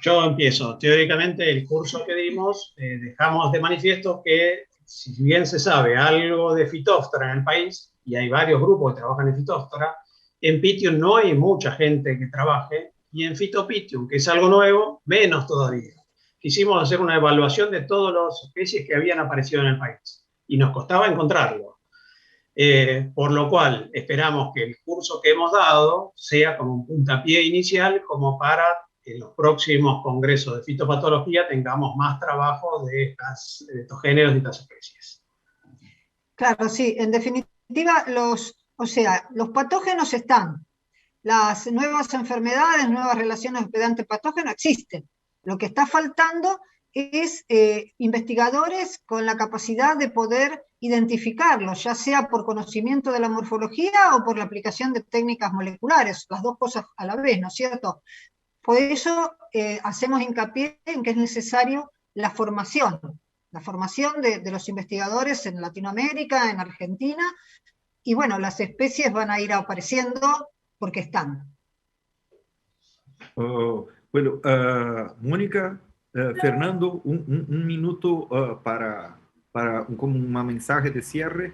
Yo empiezo. Teóricamente, el curso que dimos, dejamos de manifiesto que, si bien se sabe algo de Phytophthora en el país, y hay varios grupos que trabajan en Phytophthora, en Pythium no hay mucha gente que trabaje, y en Phytopythium, que es algo nuevo, menos todavía. Quisimos hacer una evaluación de todas las especies que habían aparecido en el país, y nos costaba encontrarlo. Por lo cual, esperamos que el curso que hemos dado sea como un puntapié inicial, como para en los próximos congresos de fitopatología tengamos más trabajo de estos géneros y estas especies. Claro, sí, en definitiva, los patógenos están. Las nuevas enfermedades, nuevas relaciones hospedante-patógeno existen. Lo que está faltando es investigadores con la capacidad de poder identificarlos, ya sea por conocimiento de la morfología o por la aplicación de técnicas moleculares, las dos cosas a la vez, ¿no es cierto? Por eso hacemos hincapié en que es necesario la formación de los investigadores en Latinoamérica, en Argentina, y bueno, las especies van a ir apareciendo porque están. Bueno, Mónica, Fernando, un minuto para como un mensaje de cierre.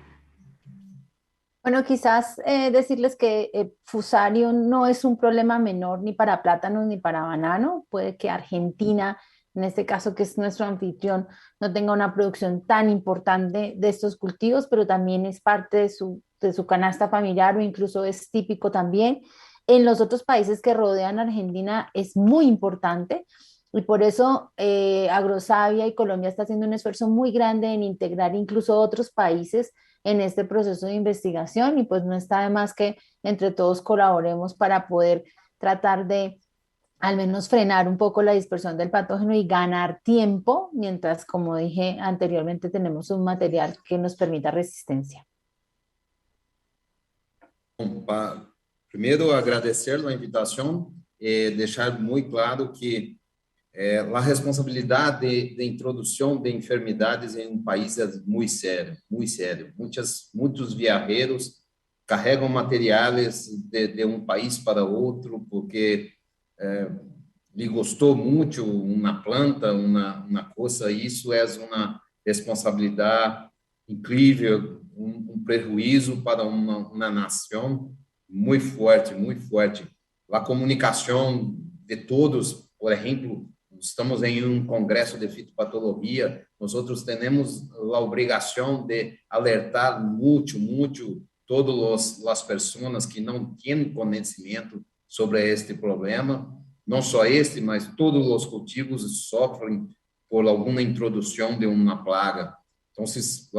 Bueno, quizás decirles que Fusarium no es un problema menor ni para plátanos ni para banano. Puede que Argentina, en este caso que es nuestro anfitrión, no tenga una producción tan importante de estos cultivos, pero también es parte de su canasta familiar o incluso es típico también. En los otros países que rodean a Argentina es muy importante y por eso Agrosavia y Colombia está haciendo un esfuerzo muy grande en integrar incluso otros países en este proceso de investigación y pues no está de más que entre todos colaboremos para poder tratar de al menos frenar un poco la dispersión del patógeno y ganar tiempo, mientras, como dije anteriormente, tenemos un material que nos permita resistencia. Primeiro, agradecer a invitação e deixar muito claro que a responsabilidade de introdução de enfermidades em um país é muito sério, muito sério. Muitos viajeros carregam materiais de um país para outro porque lhe gostou muito uma planta, uma coisa, isso é uma responsabilidade incrível, prejuízo para uma nação muito forte, muito forte. A comunicação de todos, por exemplo, estamos em um congresso de fitopatologia, nós temos a obrigação de alertar muito todas as pessoas que não têm conhecimento sobre este problema, não só este, mas todos os cultivos sofrem por alguma introdução de uma plaga. Então,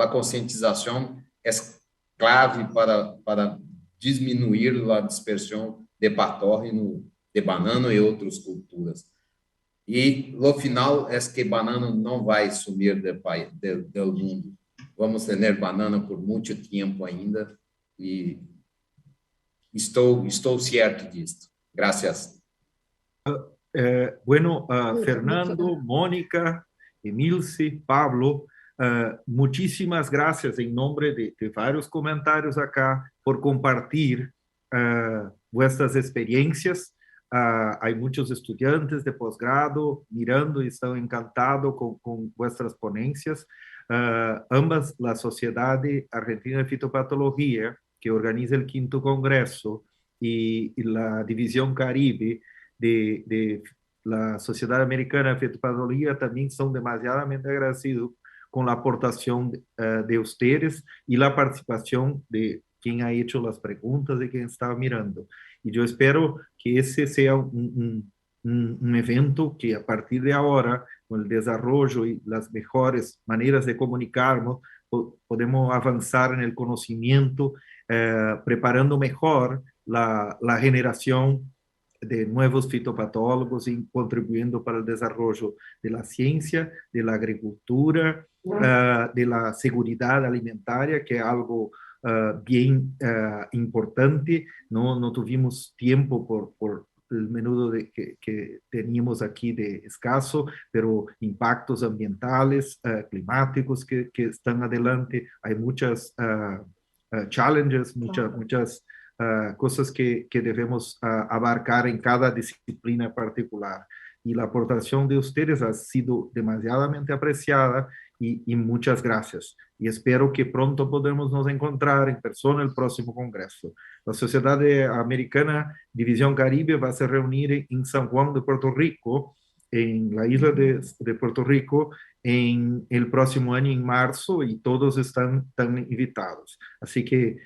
a conscientização é clave para diminuir a dispersão de patógeno de banana e outras culturas. E, no final, é que banana não vai sumir do mundo. Vamos ter banana por muito tempo ainda e estou certo disso. Gracias. Bueno, Fernando, Mónica, Emilce, Pablo, muchísimas gracias en nombre de varios comentarios acá por compartir vuestras experiencias. Hay muchos estudiantes de posgrado mirando y están encantados con vuestras ponencias. Ambas, la Sociedad Argentina de Fitopatología, que organiza el 5º Congreso, y la División Caribe de la Sociedad Americana de Fitopatología también son demasiadamente agradecidos con la aportación de ustedes y la participación de quien ha hecho las preguntas y quien estaba mirando. Y yo espero que ese sea un evento que a partir de ahora, con el desarrollo y las mejores maneras de comunicarnos, podemos avanzar en el conocimiento, preparando mejor la generación de nuevos fitopatólogos y contribuyendo para el desarrollo de la ciencia, de la agricultura, de la seguridad alimentaria, que es algo bien importante. No tuvimos tiempo por el menudo que teníamos aquí de escaso, pero impactos ambientales, climáticos que están adelante. Hay muchas challenges, muchas cosas que debemos abarcar en cada disciplina particular. Y la aportación de ustedes ha sido demasiadamente apreciada y muchas gracias. Y espero que pronto podamos nos encontrar en persona el próximo congreso. La Sociedad Americana División Caribe va a se reunir en San Juan de Puerto Rico, en la isla de Puerto Rico, en el próximo año, en marzo, y todos están invitados. Así que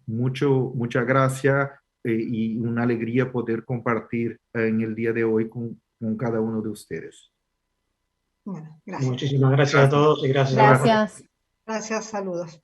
muchas gracias y una alegría poder compartir en el día de hoy con cada uno de ustedes. Bueno, gracias. Muchísimas gracias a todos y gracias. Gracias. Gracias, saludos.